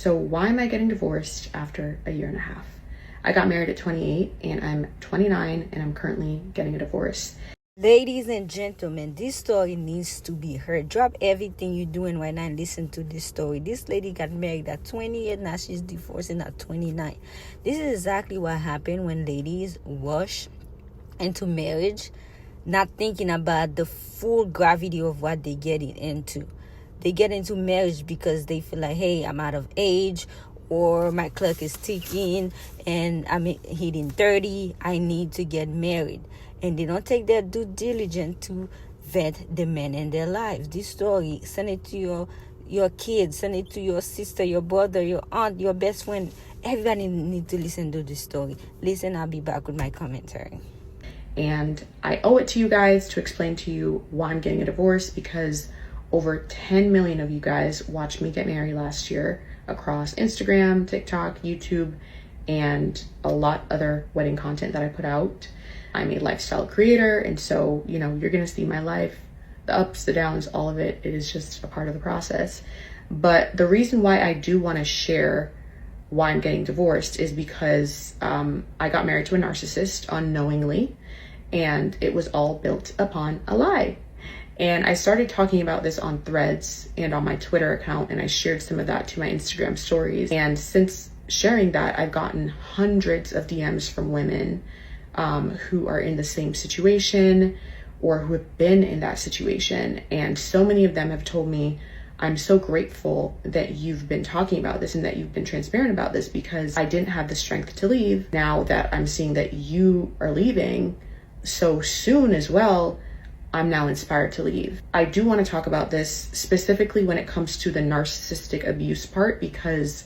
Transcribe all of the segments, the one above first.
So why am I getting divorced after a year and a half? I got married at 28 and I'm 29 and I'm currently getting a divorce. Ladies and gentlemen, this story needs to be heard. Drop everything you're doing right now and listen to this story. This lady got married at 28, now she's divorcing at 29. This is exactly what happened when ladies rush into marriage, not thinking about the full gravity of what they get into. They get into marriage because they feel like, hey, I'm out of age, or my clock is ticking and I'm hitting 30, I need to get married. And they don't take their due diligence to vet the men in their lives. This story, send it to your kids, send it to your sister, your brother, your aunt, your best friend. Everybody needs to listen to this story. Listen, I'll be back with my commentary. And I owe it to you guys to explain to you why I'm getting a divorce, because over 10 million of you guys watched me get married last year across Instagram, TikTok, YouTube, and a lot other wedding content that I put out. I'm a lifestyle creator, and so, you know, you're gonna see my life, the ups, the downs, all of it. It is just a part of the process. But the reason why I do want to share why I'm getting divorced is because I got married to a narcissist unknowingly, and it was all built upon a lie. And I started talking about this on Threads and on my Twitter account, and I shared some of that to my Instagram stories. And since sharing that, I've gotten hundreds of DMs from women who are in the same situation or who have been in that situation. And so many of them have told me, I'm so grateful that you've been talking about this and that you've been transparent about this, because I didn't have the strength to leave. Now that I'm seeing that you are leaving so soon as well, I'm now inspired to leave. I do want to talk about this specifically when it comes to the narcissistic abuse part, because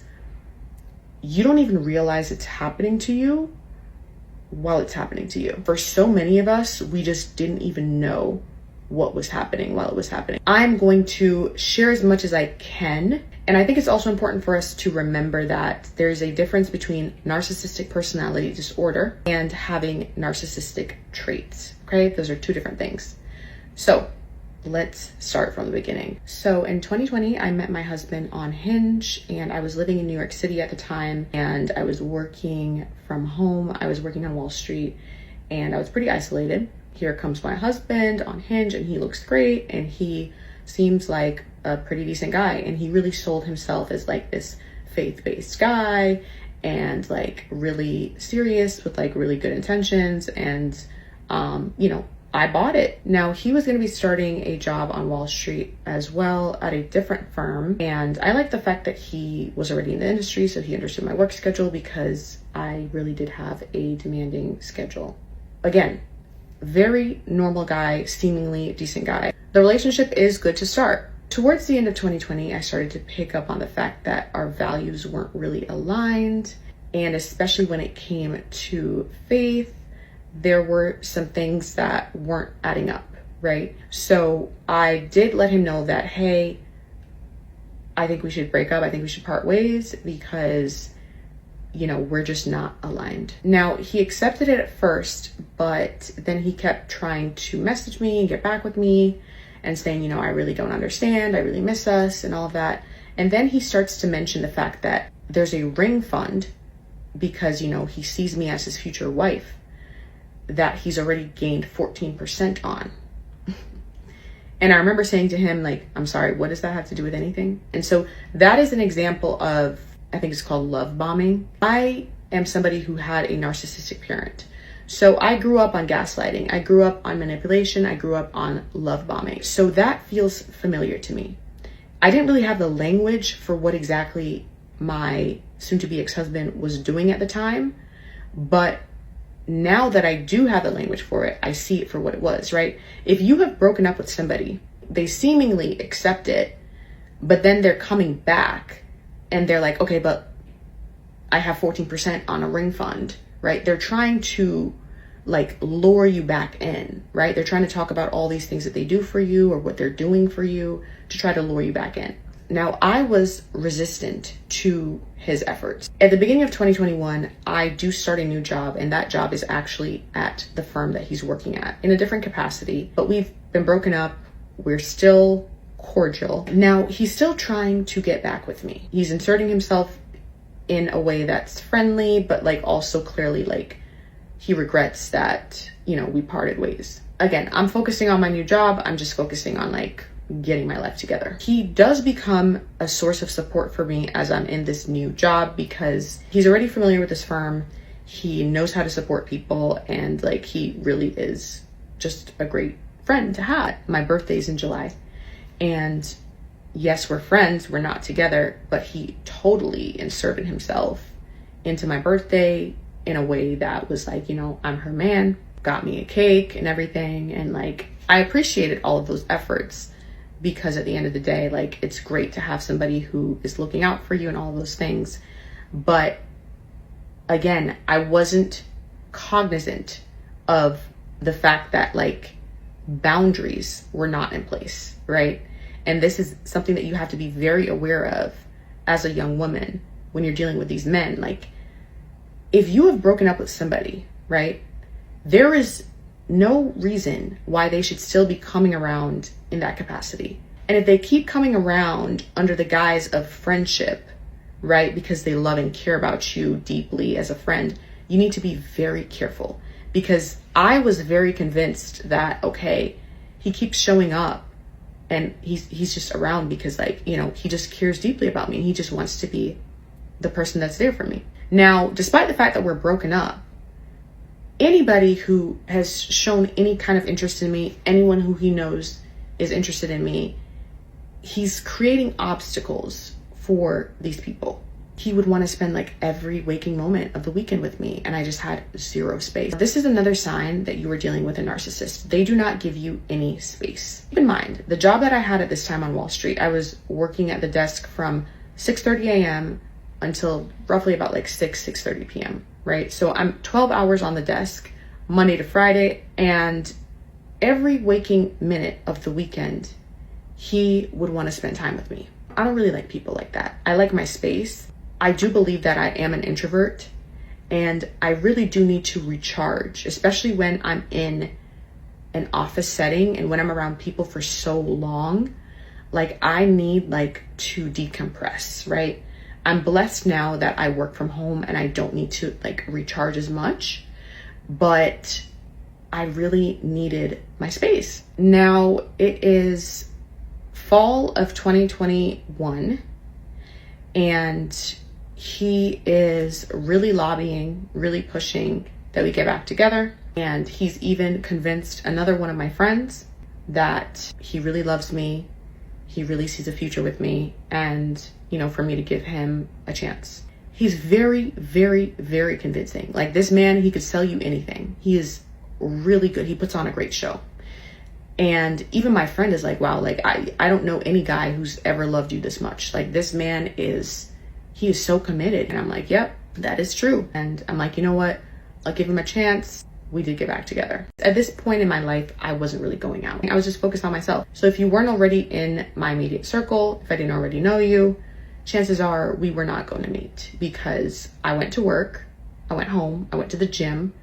you don't even realize it's happening to you while it's happening to you. For so many of us, we just didn't even know what was happening while it was happening. I'm going to share as much as I can. And I think it's also important for us to remember that there's a difference between narcissistic personality disorder and having narcissistic traits, okay? Those are two different things. So let's start from the beginning. So in 2020, I met my husband on Hinge, and I was living in New York City at the time, and I was working from home. I was working on Wall Street, and I was pretty isolated. Here comes my husband on Hinge, and he looks great, and he seems like a pretty decent guy, and he really sold himself as like this faith-based guy and like really serious with like really good intentions. And you know, I bought it. Now, he was going to be starting a job on Wall Street as well at a different firm. And I like the fact that he was already in the industry, so he understood my work schedule, because I really did have a demanding schedule. Again, very normal guy, seemingly decent guy. The relationship is good to start. Towards the end of 2020, I started to pick up on the fact that our values weren't really aligned. And especially when it came to faith, there were some things that weren't adding up, right? So I did let him know that, hey, I think we should break up. I think we should part ways, because, you know, we're just not aligned. Now, he accepted it at first, but then he kept trying to message me and get back with me and saying, you know, I really don't understand. I really miss us and all of that. And then he starts to mention the fact that there's a ring fund, because, you know, he sees me as his future wife, that he's already gained 14% on. And I remember saying to him, like, I'm sorry, what does that have to do with anything? And so that is an example of, I think it's called love bombing. I am somebody who had a narcissistic parent. So I grew up on gaslighting. I grew up on manipulation. I grew up on love bombing. So that feels familiar to me. I didn't really have the language for what exactly my soon-to-be ex-husband was doing at the time, but now that I do have the language for it, I see it for what it was, right? If you have broken up with somebody, they seemingly accept it, but then they're coming back and they're like, okay, but I have 14% on a ring fund, right? They're trying to like lure you back in, right? They're trying to talk about all these things that they do for you or what they're doing for you to try to lure you back in. Now, I was resistant to his efforts. At the beginning of 2021, I do start a new job, and that job is actually at the firm that he's working at in a different capacity, but we've been broken up. We're still cordial. Now, he's still trying to get back with me. He's inserting himself in a way that's friendly, but like also clearly like he regrets that, you know, we parted ways. Again, I'm focusing on my new job. I'm just focusing on like getting my life together. He does become a source of support for me as I'm in this new job because he's already familiar with this firm. He knows how to support people, and like he really is just a great friend to have. My birthday's in July, and yes, we're friends, we're not together, but he totally inserted himself into my birthday in a way that was like, you know, I'm her man, got me a cake and everything. And like, I appreciated all of those efforts because at the end of the day, like, it's great to have somebody who is looking out for you and all those things. But again, I wasn't cognizant of the fact that like boundaries were not in place, right? And this is something that you have to be very aware of as a young woman when you're dealing with these men. Like, if you have broken up with somebody, right, there is no reason why they should still be coming around in that capacity. And if they keep coming around under the guise of friendship, right, because they love and care about you deeply as a friend, you need to be very careful. Because I was very convinced that, okay, he keeps showing up and he's just around because, like, you know, he just cares deeply about me and he just wants to be the person that's there for me. Now, despite the fact that we're broken up, anybody who has shown any kind of interest in me, anyone who he knows is interested in me, he's creating obstacles for these people. He would want to spend like every waking moment of the weekend with me, and I just had zero space. This is another sign that you are dealing with a narcissist. They do not give you any space. Keep in mind, the job that I had at this time on Wall Street, I was working at the desk from 6:30 a.m. until roughly about like 6:30 p.m., right? So I'm 12 hours on the desk, Monday to Friday, and every waking minute of the weekend, he would want to spend time with me. I don't really like people like that. I like my space. I do believe that I am an introvert, and I really do need to recharge, especially when I'm in an office setting and when I'm around people for so long. Like, I need like to decompress, right? I'm blessed now that I work from home and I don't need to like recharge as much, but I really needed my space. Now it is fall of 2021, and he is really lobbying, really pushing that we get back together. And he's even convinced another one of my friends that he really loves me, he really sees a future with me, and, you know, for me to give him a chance. He's very, very, very convincing. Like, this man, he could sell you anything. He is really good. He puts on a great show. And even my friend is like, wow, like, I don't know any guy who's ever loved you this much. Like, this man he is so committed. And I'm like, yep, that is true. And I'm like, you know what? I'll give him a chance. We did get back together. At this point in my life, I wasn't really going out. I was just focused on myself. So if you weren't already in my immediate circle, if I didn't already know you, chances are we were not going to meet, because I went to work, I went home, I went to the gym,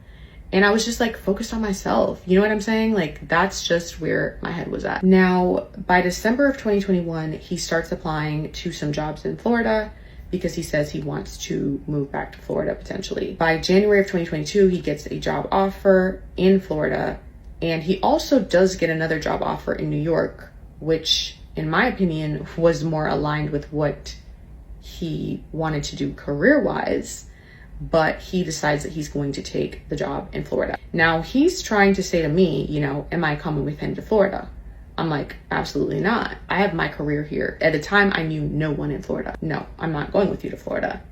and I was just like focused on myself. You know what I'm saying? Like, that's just where my head was at. Now, by December of 2021, he starts applying to some jobs in Florida because he says he wants to move back to Florida potentially. By January of 2022, he gets a job offer in Florida, and he also does get another job offer in New York, which in my opinion was more aligned with what he wanted to do career-wise, but he decides that he's going to take the job in Florida. Now, he's trying to say to me, you know, am I coming with him to Florida? I'm like, absolutely not. I have my career here. At the time, I knew no one in Florida. No, I'm not going with you to Florida.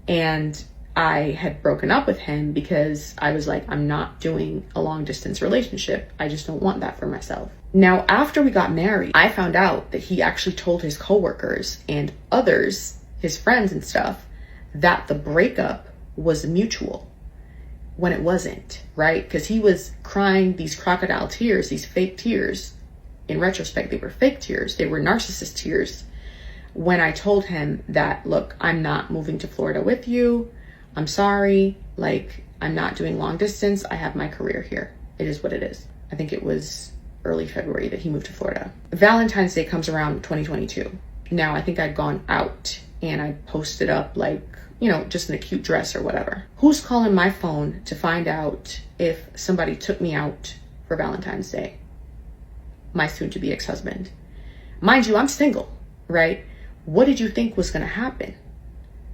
And I had broken up with him because I was like, I'm not doing a long distance relationship. I just don't want that for myself. Now, after we got married, I found out that he actually told his coworkers and others, his friends and stuff, that the breakup was mutual when it wasn't, right? Because he was crying these crocodile tears, these fake tears. In retrospect, they were fake tears. They were narcissist tears. When I told him that, look, I'm not moving to Florida with you. I'm sorry. Like, I'm not doing long distance. I have my career here. It is what it is. I think it was early February that he moved to Florida. Valentine's Day comes around 2022. Now, I think I'd gone out and I posted up like, you know, just in a cute dress or whatever. Who's calling my phone to find out if somebody took me out for Valentine's Day? My soon-to-be ex-husband. Mind you, I'm single, right? What did you think was going to happen?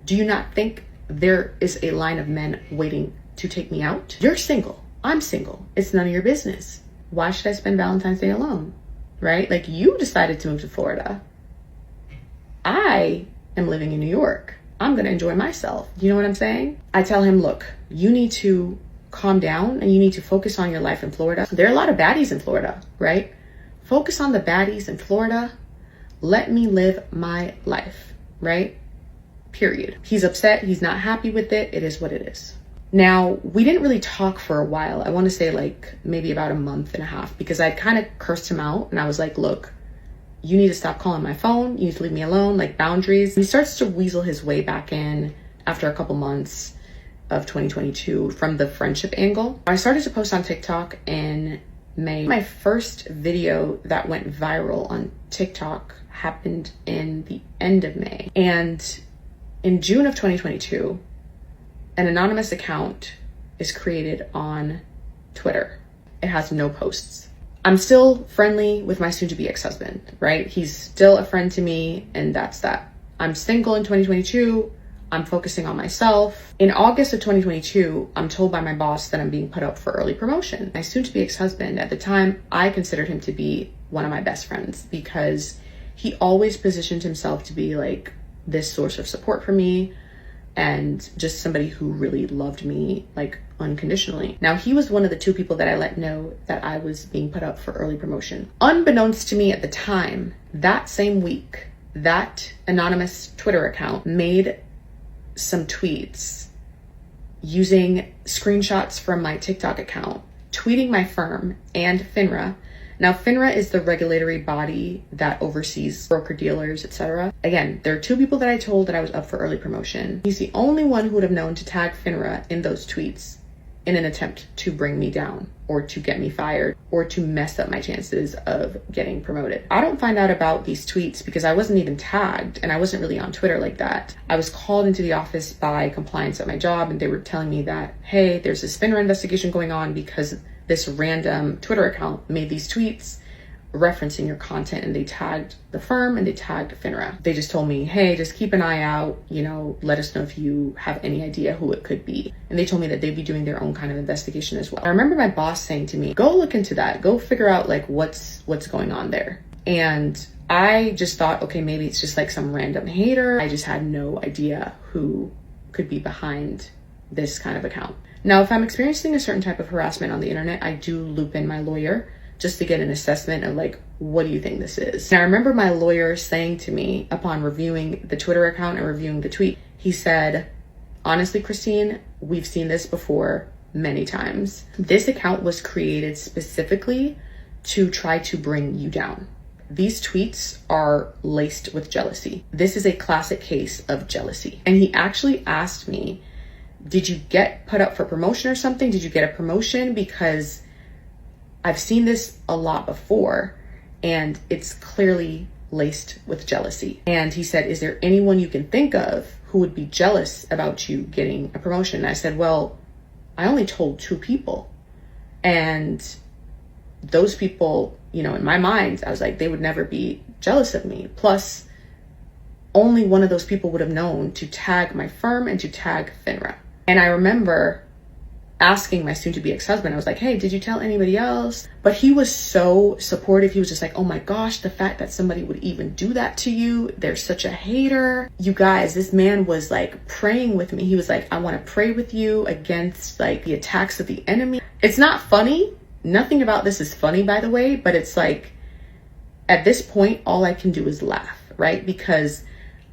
Do you not think there is a line of men waiting to take me out? You're single. I'm single. It's none of your business. Why should I spend Valentine's Day alone, right? Like, you decided to move to Florida. I am living in New York. I'm going to enjoy myself. You know what I'm saying? I tell him, look, you need to calm down and you need to focus on your life in Florida. There are a lot of baddies in Florida, right? Focus on the baddies in Florida. Let me live my life, right? Period. He's upset. He's not happy with it. It is what it is. Now, we didn't really talk for a while. I want to say like maybe about a month and a half, because I kind of cursed him out and I was like, look, you need to stop calling my phone. You need to leave me alone, like boundaries. He starts to weasel his way back in after a couple months of 2022 from the friendship angle. I started to post on TikTok in May. My first video that went viral on TikTok happened in the end of May. And in June of 2022, an anonymous account is created on Twitter. It has no posts. I'm still friendly with my soon-to-be ex-husband, right? He's still a friend to me, and that's that. I'm single in 2022. I'm focusing on myself. In August of 2022, I'm told by my boss that I'm being put up for early promotion. My soon-to-be ex-husband, at the time, I considered him to be one of my best friends because he always positioned himself to be like this source of support for me and just somebody who really loved me like unconditionally. Now, he was one of the two people that I let know that I was being put up for early promotion. Unbeknownst to me at the time, that same week, that anonymous Twitter account made some tweets using screenshots from my TikTok account, tweeting my firm and FINRA. Now, FINRA is the regulatory body that oversees broker dealers, etc. Again, there are two people that I told that I was up for early promotion. He's the only one who would have known to tag FINRA in those tweets in an attempt to bring me down or to get me fired or to mess up my chances of getting promoted. I don't find out about these tweets because I wasn't even tagged and I wasn't really on Twitter like that. I was called into the office by compliance at my job and they were telling me that, hey, there's this FINRA investigation going on because this random Twitter account made these tweets referencing your content and they tagged the firm and they tagged FINRA. They just told me, hey, just keep an eye out, you know, let us know if you have any idea who it could be. And they told me that they'd be doing their own kind of investigation as well. I remember my boss saying to me, go look into that, go figure out like what's going on there. And I just thought, okay, maybe it's just like some random hater. I just had no idea who could be behind this kind of account. Now, if I'm experiencing a certain type of harassment on the internet, I do loop in my lawyer just to get an assessment of like, what do you think this is? And I remember my lawyer saying to me upon reviewing the Twitter account and reviewing the tweet, he said, honestly, Christine, we've seen this before many times. This account was created specifically to try to bring you down. These tweets are laced with jealousy. This is a classic case of jealousy. And he actually asked me, did you get put up for promotion or something? Did you get a promotion? Because I've seen this a lot before and it's clearly laced with jealousy. And he said, is there anyone you can think of who would be jealous about you getting a promotion? And I said, well, I only told 2 people. And those people, you know, in my mind, I was like, they would never be jealous of me. Plus, only one of those people would have known to tag my firm and to tag FINRA. And I remember asking my soon-to-be ex-husband, I was like, hey, did you tell anybody else? But he was so supportive. He was just like, oh my gosh, the fact that somebody would even do that to you, they're such a hater. You guys, this man was like praying with me. He was like, I want to pray with you against like the attacks of the enemy. It's not funny. Nothing about this is funny, by the way, but it's like, at this point, all I can do is laugh, right? Because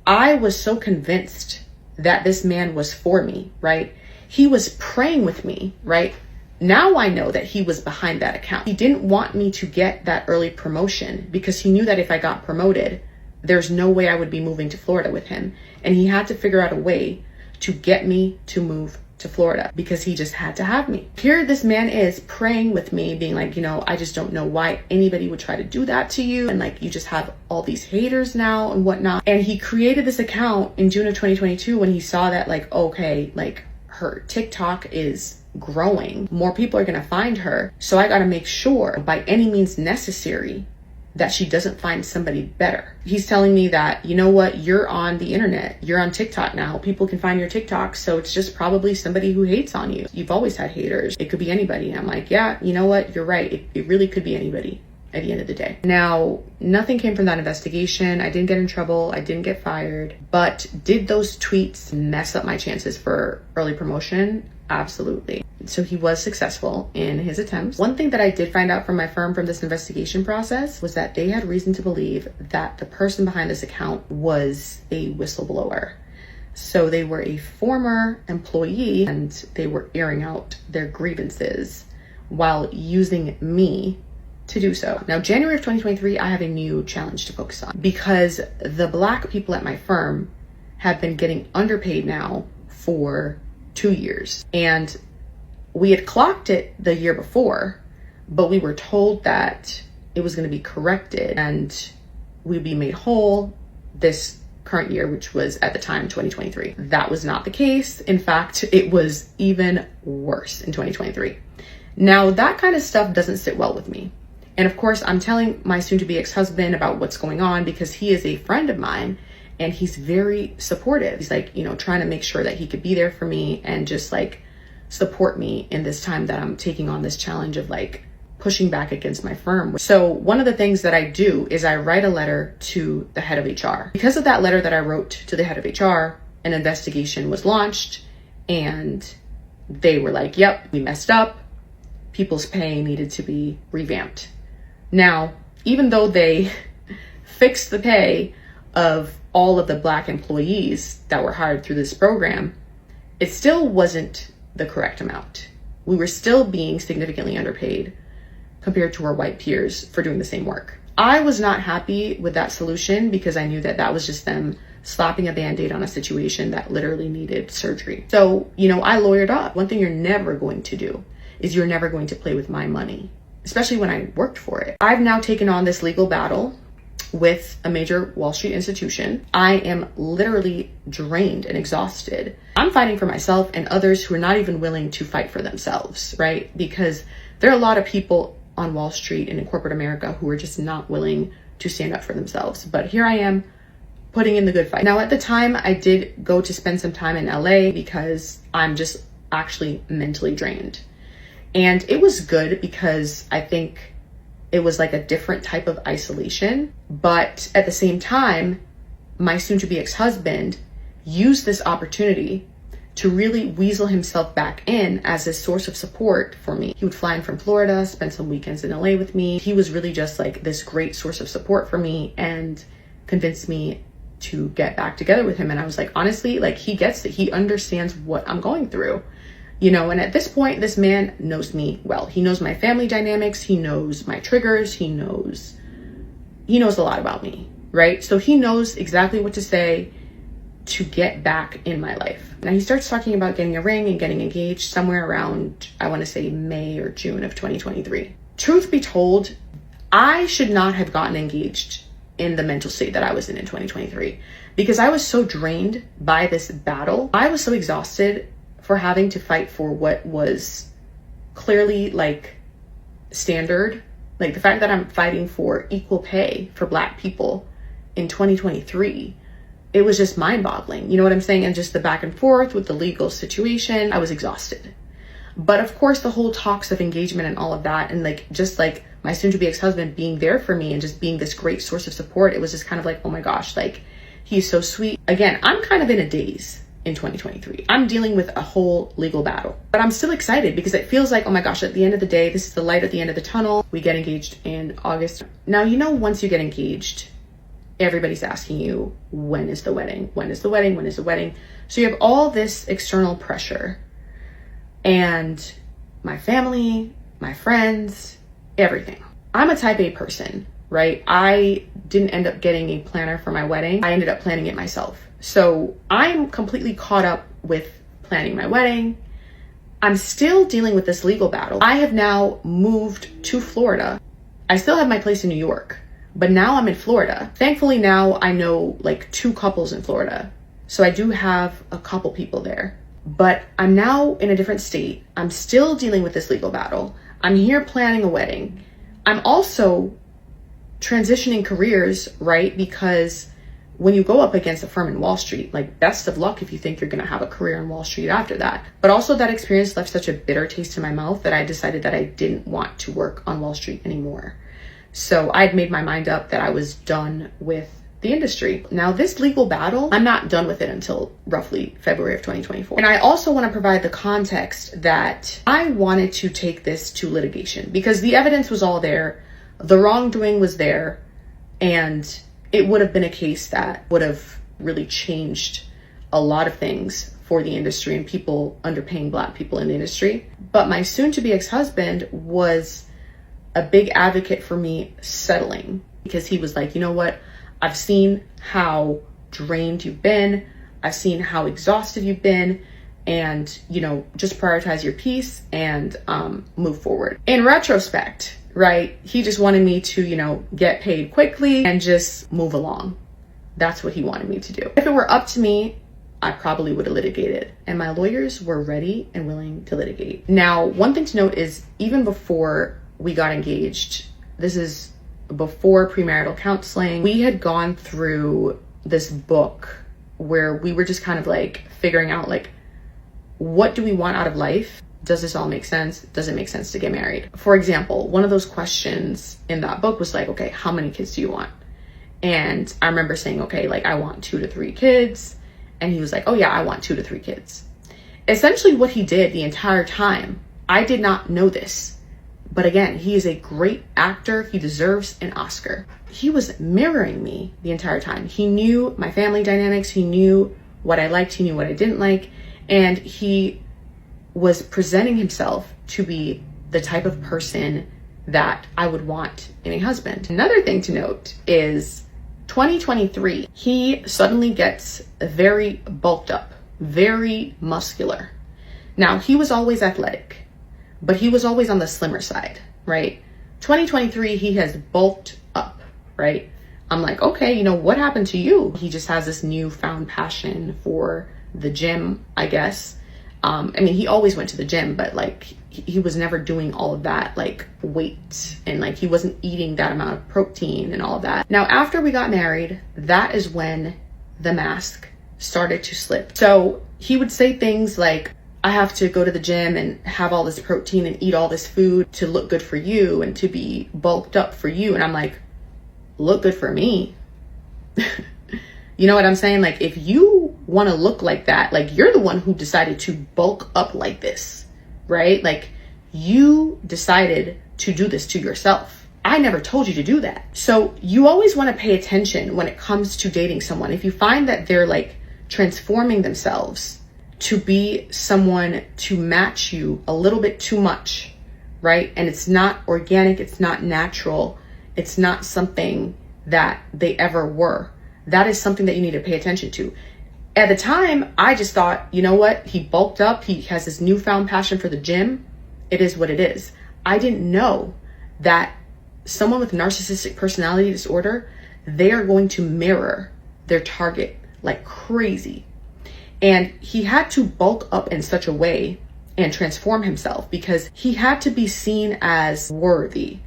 I was so convinced that this man was for me, right? He was praying with me, right? Now I know that he was behind that account. He didn't want me to get that early promotion because he knew that if I got promoted, there's no way I would be moving to Florida with him. And he had to figure out a way to get me to move to Florida because he just had to have me. Here this man is praying with me, being like, I just don't know why anybody would try to do that to you. And like, you just have all these haters now and whatnot. And he created this account in June of 2022 when he saw that like, okay, like her TikTok is growing. More people are going to find her. So I got to make sure by any means necessary that she doesn't find somebody better. He's telling me that, you know what, you're on the internet, you're on TikTok now, people can find your TikTok, so it's just probably somebody who hates on you. You've always had haters. It could be anybody. And I'm like, yeah, you know what, you're right. It really could be anybody at the end of the day. Now, nothing came from that investigation. I didn't get in trouble. I didn't get fired. But did those tweets mess up my chances for early promotion? Absolutely. So he was successful in his attempts. One thing that I did find out from my firm from this investigation process was that they had reason to believe that the person behind this account was a whistleblower. So they were a former employee and they were airing out their grievances while using me to do so. Now, January of 2023, I have a new challenge to focus on because the Black people at my firm have been getting underpaid now for 2 years. And we had clocked it the year before, but we were told that it was going to be corrected and we'd be made whole this current year, which was at the time 2023. That was not the case. In fact, it was even worse in 2023. Now, that kind of stuff doesn't sit well with me. And of course, I'm telling my soon-to-be ex-husband about what's going on because he is a friend of mine and he's very supportive. He's like, trying to make sure that he could be there for me and just like support me in this time that I'm taking on this challenge of like pushing back against my firm. So one of the things that I do is I write a letter to the head of HR. Because of that letter that I wrote to the head of HR, an investigation was launched and they were like, yep, we messed up. People's pay needed to be revamped. Now, even though they fixed the pay of all of the Black employees that were hired through this program, it still wasn't the correct amount. We were still being significantly underpaid compared to our white peers for doing the same work. I was not happy with that solution because I knew that that was just them slapping a band-aid on a situation that literally needed surgery. So, I lawyered up. One thing you're never going to do is you're never going to play with my money, especially when I worked for it. I've now taken on this legal battle with a major Wall Street institution. I am literally drained and exhausted. I'm fighting for myself and others who are not even willing to fight for themselves, right? Because there are a lot of people on Wall Street and in corporate America who are just not willing to stand up for themselves. But here I am putting in the good fight. Now, at the time, I did go to spend some time in LA because I'm just actually mentally drained. And it was good because I think it was like a different type of isolation. But at the same time, my soon-to-be ex-husband used this opportunity to really weasel himself back in as a source of support for me. He would fly in from Florida, spend some weekends in LA with me. He was really just like this great source of support for me and convinced me to get back together with him. And I was like, honestly, like he gets it. He understands what I'm going through. And at this point, this man knows me well. He knows my family dynamics. He knows my triggers. He knows a lot about me, right? So he knows exactly what to say to get back in my life. Now he starts talking about getting a ring and getting engaged somewhere around, I want to say May or June of 2023. Truth be told, I should not have gotten engaged in the mental state that I was in 2023 because I was so drained by this battle. I was so exhausted for having to fight for what was clearly like standard. Like the fact that I'm fighting for equal pay for Black people in 2023, it was just mind-boggling. You know what I'm saying? And just the back and forth with the legal situation, I was exhausted. But of course, the whole talks of engagement and all of that, and like just like my soon-to-be ex-husband being there for me and just being this great source of support, it was just kind of like, oh my gosh, like he's so sweet. Again, I'm kind of in a daze in 2023. I'm dealing with a whole legal battle, but I'm still excited because it feels like, oh my gosh, at the end of the day, this is the light at the end of the tunnel. We get engaged in August. Now, once you get engaged, everybody's asking you, when is the wedding? When is the wedding? When is the wedding? So you have all this external pressure and my family, my friends, everything. I'm a type A person, right? I didn't end up getting a planner for my wedding. I ended up planning it myself. So I'm completely caught up with planning my wedding I'm still dealing with this legal battle. I have now moved to Florida. I still have my place in New York, but now I'm in Florida. Thankfully now I know like 2 couples in Florida. So I do have a couple people there, but I'm now in a different state. I'm still dealing with this legal battle. I'm here planning a wedding. I'm also transitioning careers, right? Because when you go up against a firm in Wall Street, like, best of luck if you think you're going to have a career in Wall Street after that. But also that experience left such a bitter taste in my mouth that I decided that I didn't want to work on Wall Street anymore. So I'd made my mind up that I was done with the industry. Now this legal battle, I'm not done with it until roughly February of 2024. And I also want to provide the context that I wanted to take this to litigation because the evidence was all there. The wrongdoing was there, and it would have been a case that would have really changed a lot of things for the industry and people underpaying Black people in the industry. But my soon-to-be ex-husband was a big advocate for me settling because he was like, you know what? I've seen how drained you've been. I've seen how exhausted you've been. And, you know, just prioritize your peace and move forward. In retrospect, right, he just wanted me to, you know, get paid quickly and just move along. That's what he wanted me to do. If it were up to me, I probably would have litigated. And my lawyers were ready and willing to litigate. Now, one thing to note is even before we got engaged, this is before premarital counseling, we had gone through this book where we were just kind of like figuring out like, what do we want out of life? Does this all make sense? Does it make sense to get married? For example, one of those questions in that book was like, okay, how many kids do you want? And I remember saying, okay, like I want 2 to 3 kids. And he was like, oh yeah, I want 2 to 3 kids. Essentially what he did the entire time, I did not know this, but again, he is a great actor. He deserves an Oscar. He was mirroring me the entire time. He knew my family dynamics. He knew what I liked. He knew what I didn't like. And he was presenting himself to be the type of person that I would want in a husband. Another thing to note is 2023, he suddenly gets very bulked up, very muscular. Now, he was always athletic, but he was always on the slimmer side, right? 2023, he has bulked up, right? I'm like, okay, you know, what happened to you? He just has this newfound passion for the gym, I guess. I mean, he always went to the gym, but like he was never doing all of that, like weight, and like he wasn't eating that amount of protein and all of that. Now, after we got married, that is when the mask started to slip. So he would say things like, I have to go to the gym and have all this protein and eat all this food to look good for you and to be bulked up for you. And I'm like, look good for me? You know what I'm saying? Like, if you want to look like that, like you're the one who decided to bulk up like this, right? Like you decided to do this to yourself. I never told you to do that. So you always want to pay attention when it comes to dating someone. If you find that they're like transforming themselves to be someone to match you a little bit too much, right? And it's not organic, it's not natural, it's not something that they ever were. That is something that you need to pay attention to. At the time, I just thought, you know what? He bulked up. He has this newfound passion for the gym. It is what it is. I didn't know that someone with narcissistic personality disorder, they are going to mirror their target like crazy. And he had to bulk up in such a way and transform himself because he had to be seen as worthy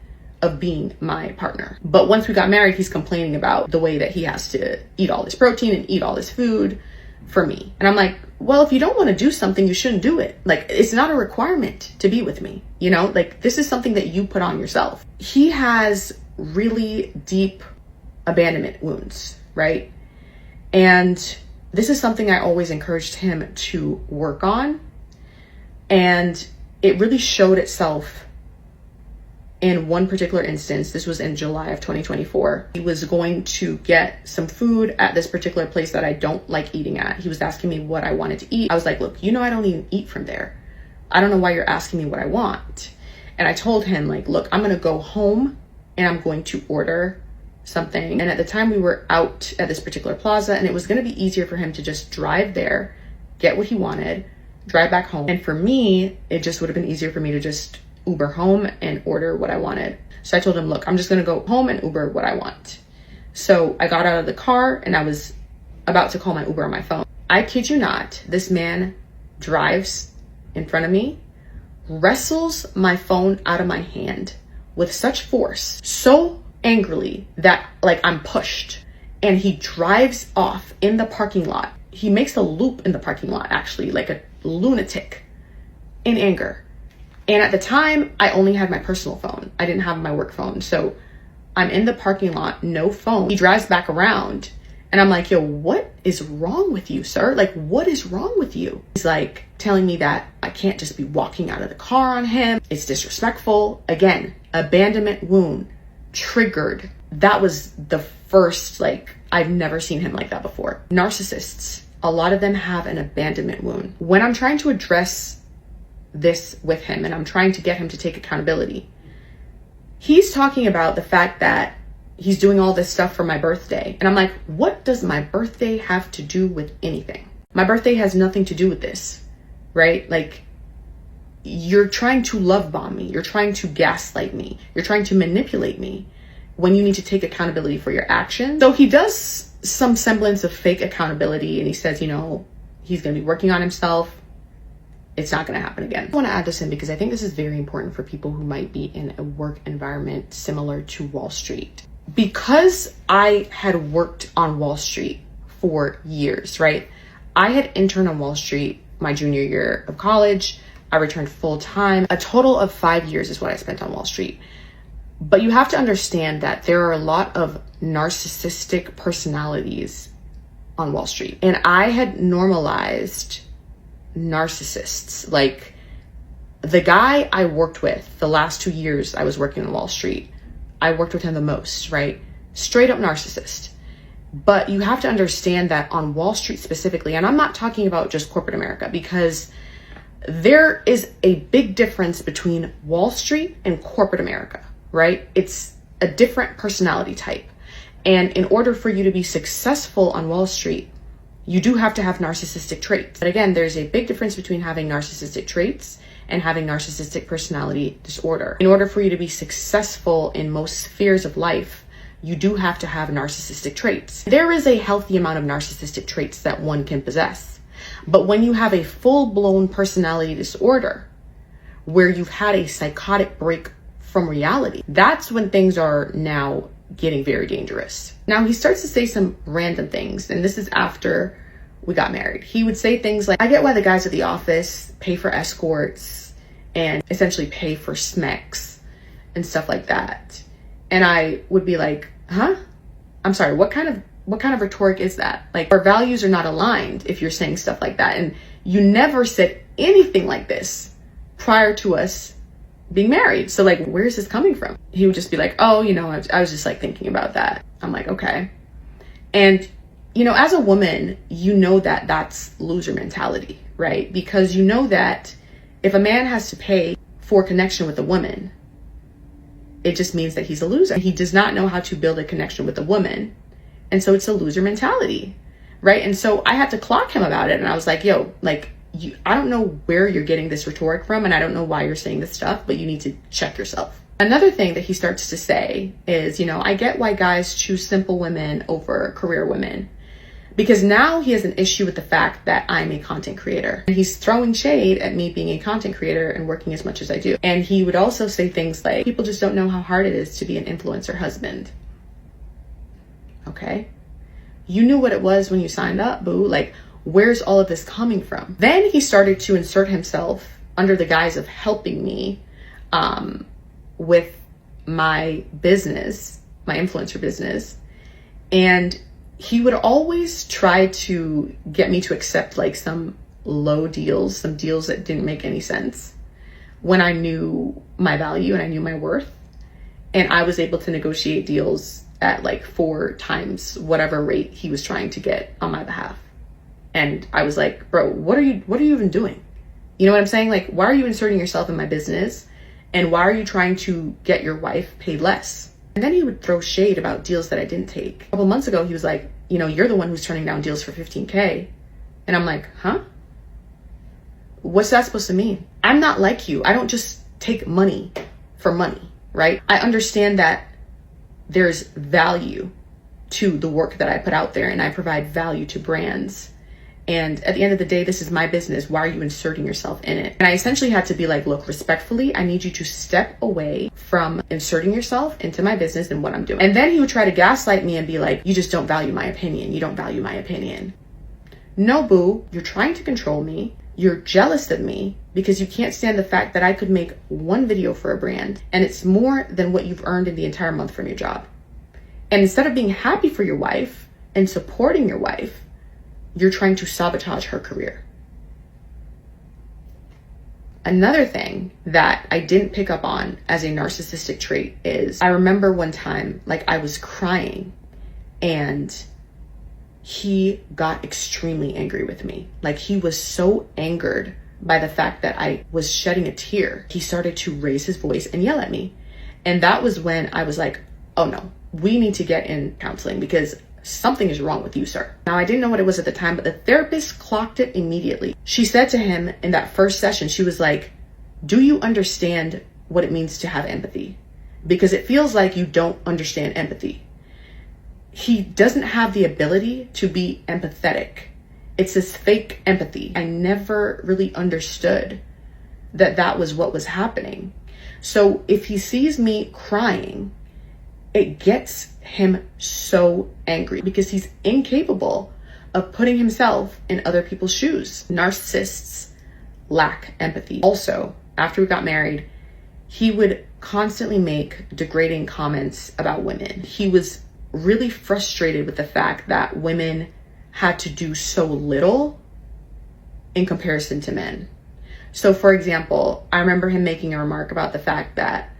of being my partner. But once we got married, he's complaining about the way that he has to eat all this protein and eat all this food for me. And I'm like, well, if you don't want to do something, you shouldn't do it. Like, it's not a requirement to be with me. You know, like this is something that you put on yourself. He has really deep abandonment wounds, right? And this is something I always encouraged him to work on. And it really showed itself in one particular instance. This was in July of 2024. He was going to get some food at this particular place that I don't like eating at. He was asking me what I wanted to eat. I was like, look, you know, I don't even eat from there. I don't know why you're asking me what I want. And I told him like, look, I'm going to go home and I'm going to order something. And at the time we were out at this particular plaza and it was going to be easier for him to just drive there, get what he wanted, drive back home. And for me, it just would have been easier for me to just Uber home and order what I wanted. So I told him, look, I'm just gonna go home and Uber what I want. So I got out of the car and I was about to call my Uber on my phone. I kid you not, this man drives in front of me, wrestles my phone out of my hand with such force, so angrily that like I'm pushed, and he drives off in the parking lot. He makes a loop in the parking lot, actually, like a lunatic in anger. And at the time, I only had my personal phone. I didn't have my work phone. So I'm in the parking lot, no phone. He drives back around and I'm like, yo, what is wrong with you, sir? Like, what is wrong with you? He's like telling me that I can't just be walking out of the car on him. It's disrespectful. Again, abandonment wound triggered. That was the first, like, I've never seen him like that before. Narcissists, a lot of them have an abandonment wound. When I'm trying to address this with him and I'm trying to get him to take accountability, he's talking about the fact that he's doing all this stuff for my birthday. And I'm like, what does my birthday have to do with anything? My birthday has nothing to do with this, right? Like, you're trying to love bomb me. You're trying to gaslight me. You're trying to manipulate me when you need to take accountability for your actions. So he does some semblance of fake accountability and he says, you know, he's going to be working on himself. It's not going to happen again. I want to add this in because I think this is very important for people who might be in a work environment similar to Wall Street. Because I had worked on Wall Street for years, right? I had interned on Wall Street my junior year of college. I returned full time. A total of 5 years is what I spent on Wall Street. But you have to understand that there are a lot of narcissistic personalities on Wall Street. And I had normalized narcissists. Like, the guy I worked with the last 2 years I was working on Wall Street, I worked with him the most, right? Straight up narcissist. But you have to understand that on Wall Street specifically, and I'm not talking about just corporate America, because there is a big difference between Wall Street and corporate America, right? It's a different personality type. And in order for you to be successful on Wall Street, you do have to have narcissistic traits. But again, there's a big difference between having narcissistic traits and having narcissistic personality disorder. In order for you to be successful in most spheres of life, you do have to have narcissistic traits. There is a healthy amount of narcissistic traits that one can possess. But when you have a full-blown personality disorder, where you've had a psychotic break from reality, that's when things are now getting very dangerous. Now, he starts to say some random things, and this is after we got married. He would say things like, I get why the guys at the office pay for escorts and essentially pay for smecks and stuff like that. And I would be like, huh? I'm sorry, what kind of rhetoric is that? Like, our values are not aligned if you're saying stuff like that. And you never said anything like this prior to us being married. So like, where's this coming from? He would just be like, oh, you know, I was just like thinking about that. I'm like, okay. And, you know, as a woman, you know that that's loser mentality, right? Because you know that if a man has to pay for connection with a woman, it just means that he's a loser. He does not know how to build a connection with a woman. And so it's a loser mentality, right? And so I had to clock him about it. And I was like, yo, like, I don't know where you're getting this rhetoric from, and I don't know why you're saying this stuff, but you need to check yourself. Another thing that he starts to say is, you know, I get why guys choose simple women over career women, because now he has an issue with the fact that I'm a content creator. And he's throwing shade at me being a content creator and working as much as I do. And he would also say things like, people just don't know how hard it is to be an influencer husband. Okay. You knew what it was when you signed up, boo. Like, where's all of this coming from? Then he started to insert himself under the guise of helping me with my business, my influencer business. And he would always try to get me to accept like some low deals, some deals that didn't make any sense, when I knew my value and I knew my worth. And I was able to negotiate deals at like 4 times whatever rate he was trying to get on my behalf. And I was like, bro, what are you even doing? You know what I'm saying? Like, why are you inserting yourself in my business? And why are you trying to get your wife paid less? And then he would throw shade about deals that I didn't take. A couple months ago, he was like, you know, you're the one who's turning down deals for 15K. And I'm like, huh? what's that supposed to mean? I'm not like you. I don't just take money for money, right? I understand that there's value to the work that I put out there, and I provide value to brands. And at the end of the day, this is my business. Why are you inserting yourself in it? And I essentially had to be like, look, respectfully, I need you to step away from inserting yourself into my business and what I'm doing. And then he would try to gaslight me and be like, you just don't value my opinion. You don't value my opinion. No, boo, you're trying to control me. You're jealous of me because you can't stand the fact that I could make one video for a brand and it's more than what you've earned in the entire month from your job. And instead of being happy for your wife and supporting your wife, you're trying to sabotage her career. Another thing that I didn't pick up on as a narcissistic trait is I remember one time, like, I was crying and he got extremely angry with me. Like, he was so angered by the fact that I was shedding a tear. He started to raise his voice and yell at me. And that was when I was like, oh no, we need to get in counseling because something is wrong with you, sir. Now, I didn't know what it was at the time, but the therapist clocked it immediately. She said to him in that first session, she was like, do you understand what it means to have empathy? Because it feels like you don't understand empathy. He doesn't have the ability to be empathetic. It's this fake empathy. I never really understood that that was what was happening. So if he sees me crying, it gets him so angry because he's incapable of putting himself in other people's shoes. Narcissists lack empathy. Also, after we got married, he would constantly make degrading comments about women. He was really frustrated with the fact that women had to do so little in comparison to men. So for example, I remember him making a remark about the fact that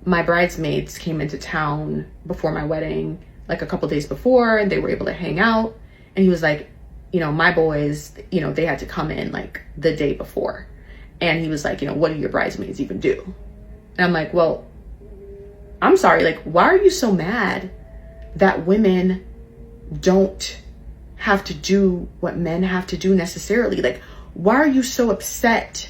my bridesmaids came into town before my wedding, like a couple days before, and they were able to hang out. And he was like, you know, my boys, you know, they had to come in like the day before. And he was like, you know, what do your bridesmaids even do? And I'm like, well, I'm sorry, like, why are you so mad that women don't have to do what men have to do necessarily? Like, why are you so upset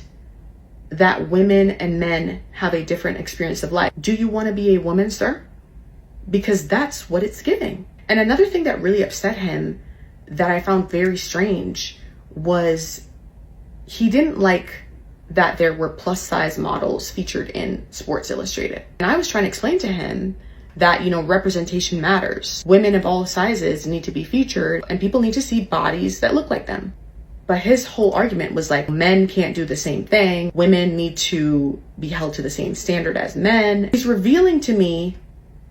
that women and men have a different experience of life? Do you want to be a woman, sir? Because that's what it's giving. And another thing that really upset him that I found very strange was he didn't like that there were plus size models featured in Sports Illustrated. And I was trying to explain to him that, you know, representation matters. Women of all sizes need to be featured and people need to see bodies that look like them. But his whole argument was like, men can't do the same thing. Women need to be held to the same standard as men. He's revealing to me,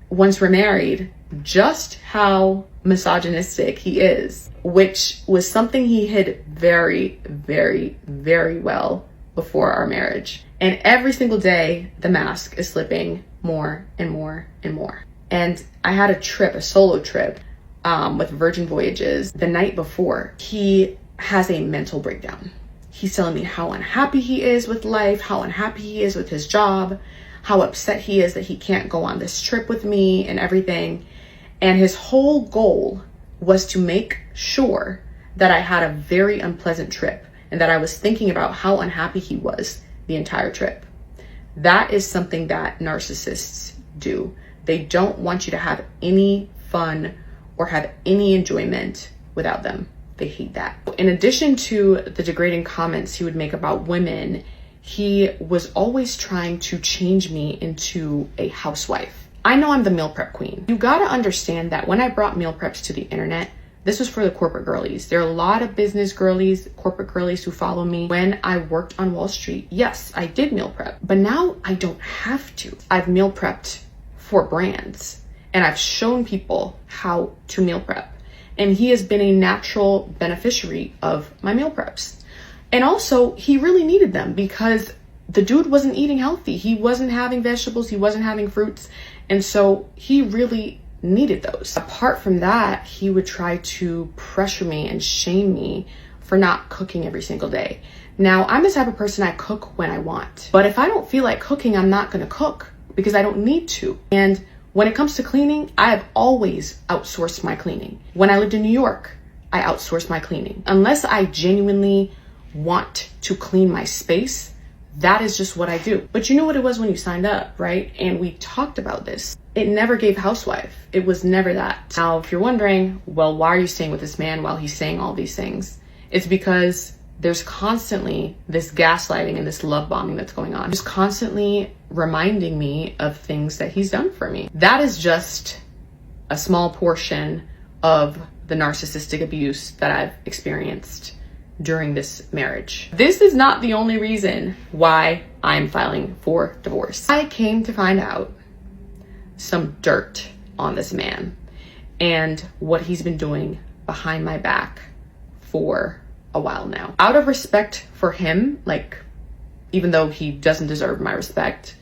once we're married, just how misogynistic he is, which was something he hid very, very, very well before our marriage. And every single day, the mask is slipping more and more and more. And I had a trip, a solo trip with Virgin Voyages. The night before, he has a mental breakdown. He's telling me how unhappy he is with life, how unhappy he is with his job, how upset he is that he can't go on this trip with me and everything. And his whole goal was to make sure that I had a very unpleasant trip and that I was thinking about how unhappy he was the entire trip. That is something that narcissists do. They don't want you to have any fun or have any enjoyment without them. They hate that. In addition to the degrading comments he would make about women, he was always trying to change me into a housewife. I know I'm the meal prep queen. You gotta understand that when I brought meal preps to the internet, this was for the corporate girlies. There are a lot of business girlies, corporate girlies who follow me. When I worked on Wall Street, yes, I did meal prep, but now I don't have to. I've meal prepped for brands and I've shown people how to meal prep. And he has been a natural beneficiary of my meal preps. And also, he really needed them because the dude wasn't eating healthy. He wasn't having vegetables. He wasn't having fruits. And so he really needed those. Apart from that, he would try to pressure me and shame me for not cooking every single day. Now, I'm the type of person I cook when I want. But if I don't feel like cooking, I'm not going to cook because I don't need to. And when it comes to cleaning, I have always outsourced my cleaning. When I lived in New York, I outsourced my cleaning. Unless I genuinely want to clean my space, that is just what I do. But you know what it was when you signed up, right? And we talked about this. It never gave housewife. It was never that. Now, if you're wondering, well, why are you staying with this man while he's saying all these things? It's because there's constantly this gaslighting and this love bombing that's going on. He's constantly reminding me of things that he's done for me. That is just a small portion of the narcissistic abuse that I've experienced during this marriage. This is not the only reason why I'm filing for divorce. I came to find out some dirt on this man and what he's been doing behind my back for a while now. Out of respect for him, like, even though he doesn't deserve my respect,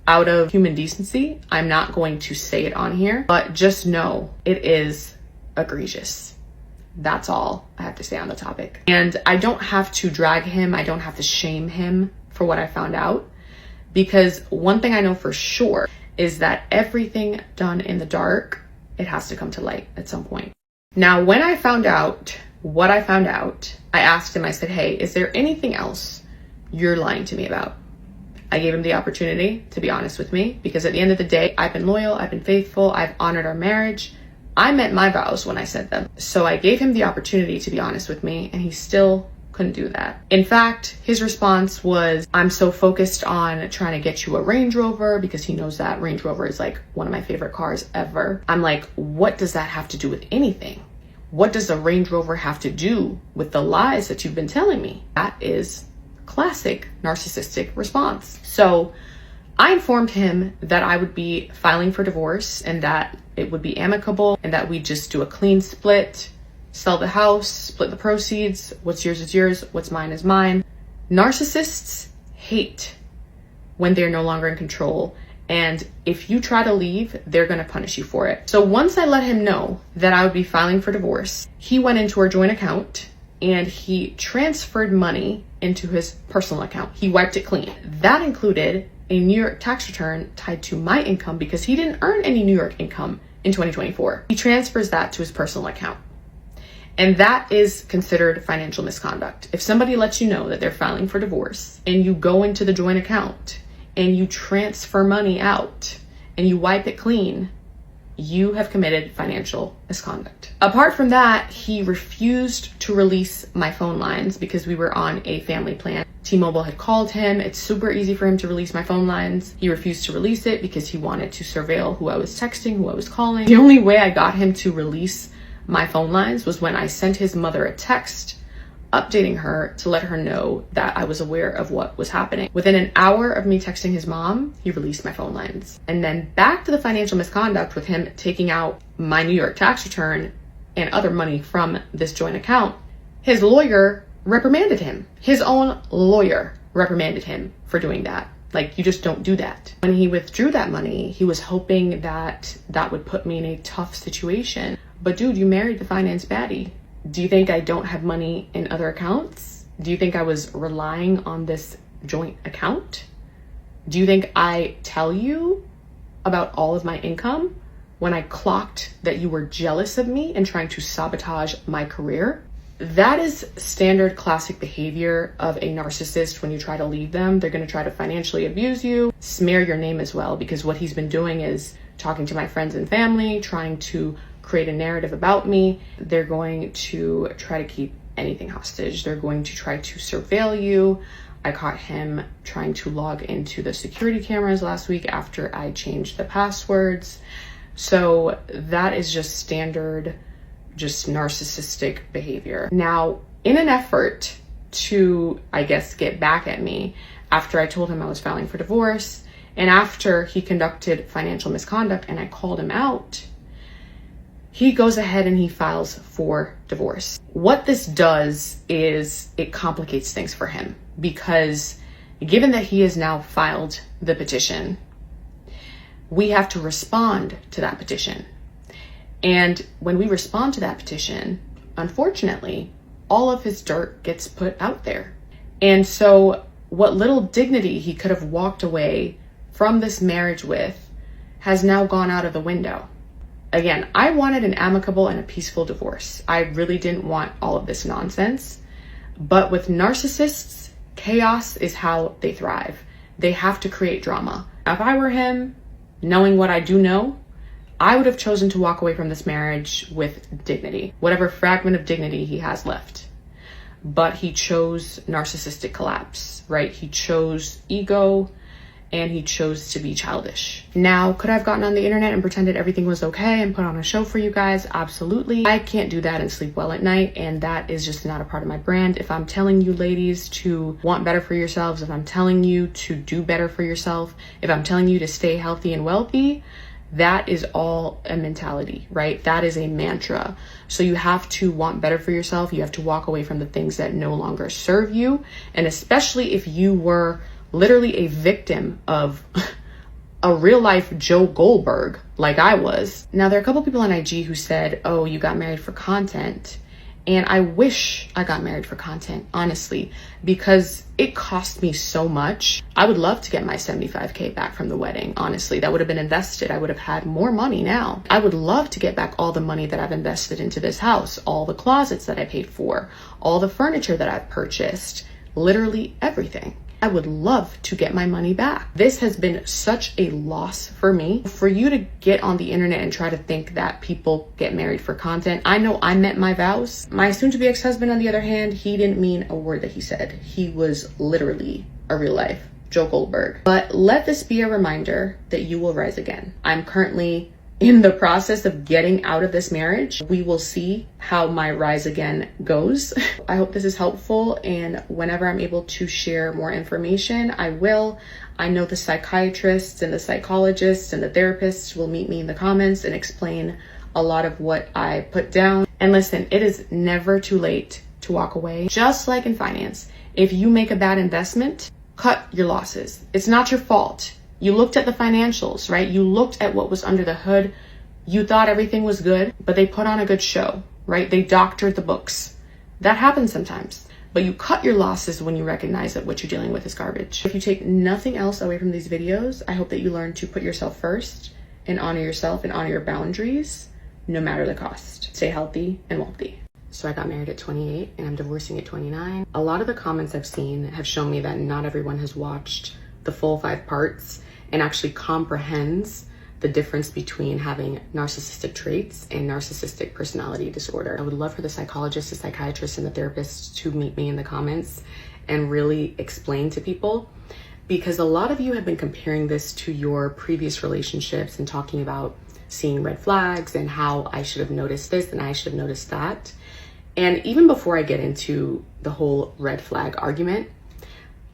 out of human decency, I'm not going to say it on here, but just know it is egregious. That's all I have to say on the topic. And I don't have to drag him. I don't have to shame him for what I found out, because one thing I know for sure is that everything done in the dark, it has to come to light at some point. Now, when I found out what I found out, I asked him, I said, hey, is there anything else you're lying to me about? I gave him the opportunity to be honest with me, because at the end of the day, I've been loyal, I've been faithful, I've honored our marriage. I meant my vows when I said them. So I gave him the opportunity to be honest with me, and he still couldn't do that. In fact, his response was, I'm so focused on trying to get you a Range Rover, because he knows that Range Rover is like one of my favorite cars ever. I'm like, what does that have to do with anything? What does a Range Rover have to do with the lies that you've been telling me? That is classic narcissistic response. So I informed him that I would be filing for divorce and that it would be amicable and that we just do a clean split, sell the house, split the proceeds. What's yours is yours, what's mine is mine. Narcissists hate when they're no longer in control. And if you try to leave, they're going to punish you for it. So once I let him know that I would be filing for divorce, he went into our joint account and he transferred money into his personal account. He wiped it clean. That included a New York tax return tied to my income, because he didn't earn any New York income in 2024. He transfers that to his personal account. And that is considered financial misconduct. If somebody lets you know that they're filing for divorce and you go into the joint account and you transfer money out and you wipe it clean, you have committed financial misconduct. Apart from that, he refused to release my phone lines because we were on a family plan. T-Mobile had called him. It's super easy for him to release my phone lines. He refused to release it because he wanted to surveil who I was texting, who I was calling. The only way I got him to release my phone lines was when I sent his mother a text updating her to let her know that I was aware of what was happening. Within an hour of me texting his mom, he released my phone lines. And then back to the financial misconduct with him taking out my New York tax return and other money from this joint account. His lawyer reprimanded him. His own lawyer reprimanded him for doing that. Like, you just don't do that. When he withdrew that money, he was hoping that that would put me in a tough situation. But dude, you married the finance baddie. Do you think I don't have money in other accounts? Do you think I was relying on this joint account? Do you think I tell you about all of my income when I clocked that you were jealous of me and trying to sabotage my career? That is standard classic behavior of a narcissist. When you try to leave them, they're going to try to financially abuse you, smear your name as well, because what he's been doing is talking to my friends and family, trying to create a narrative about me. They're going to try to keep anything hostage. They're going to try to surveil you. I caught him trying to log into the security cameras last week after I changed the passwords. So that is just standard, just narcissistic behavior. Now, in an effort to, I guess, get back at me after I told him I was filing for divorce and after he conducted financial misconduct and I called him out, he goes ahead and he files for divorce. What this does is it complicates things for him, because given that he has now filed the petition, we have to respond to that petition. And when we respond to that petition, unfortunately, all of his dirt gets put out there. And so what little dignity he could have walked away from this marriage with has now gone out of the window. Again, I wanted an amicable and a peaceful divorce. I really didn't want all of this nonsense. But with narcissists, chaos is how they thrive. They have to create drama. If I were him, knowing what I do know, I would have chosen to walk away from this marriage with dignity, whatever fragment of dignity he has left. But he chose narcissistic collapse, right? He chose ego and he chose to be childish. Now, could I have gotten on the internet and pretended everything was okay and put on a show for you guys? Absolutely. I can't do that and sleep well at night, and that is just not a part of my brand. If I'm telling you ladies to want better for yourselves, if I'm telling you to do better for yourself, if I'm telling you to stay healthy and wealthy, that is all a mentality, right? That is a mantra. So you have to want better for yourself. You have to walk away from the things that no longer serve you. And especially if you were literally a victim of a real life Joe Goldberg, like I was. Now, there are a couple people on IG who said, oh, you got married for content. And I wish I got married for content, honestly, because it cost me so much. I would love to get my 75K back from the wedding, honestly. That would have been invested. I would have had more money now. I would love to get back all the money that I've invested into this house, all the closets that I paid for, all the furniture that I've purchased, literally everything. I would love to get my money back. This has been such a loss for me. For you to get on the internet and try to think that people get married for content. I know I met my vows. My soon-to-be ex-husband, on the other hand, he didn't mean a word that he said. He was literally a real life Joe Goldberg. But let this be a reminder that you will rise again. I'm currently in the process of getting out of this marriage. We will see how my rise again goes. I hope this is helpful, and whenever I'm able to share more information, I will. I know the psychiatrists and the psychologists and the therapists will meet me in the comments and explain a lot of what I put down. And listen, it is never too late to walk away. Just like in finance, if you make a bad investment, cut your losses. It's not your fault. You looked at the financials, right? You looked at what was under the hood. You thought everything was good, but they put on a good show, right? They doctored the books. That happens sometimes. But you cut your losses when you recognize that what you're dealing with is garbage. If you take nothing else away from these videos, I hope that you learn to put yourself first and honor yourself and honor your boundaries, no matter the cost. Stay healthy and wealthy. So I got married at 28 and I'm divorcing at 29. A lot of the comments I've seen have shown me that not everyone has watched the full 5 parts and actually comprehends the difference between having narcissistic traits and narcissistic personality disorder. I would love for the psychologists, the psychiatrists, and the therapists to meet me in the comments and really explain to people, because a lot of you have been comparing this to your previous relationships and talking about seeing red flags and how I should have noticed this and I should have noticed that. And even before I get into the whole red flag argument,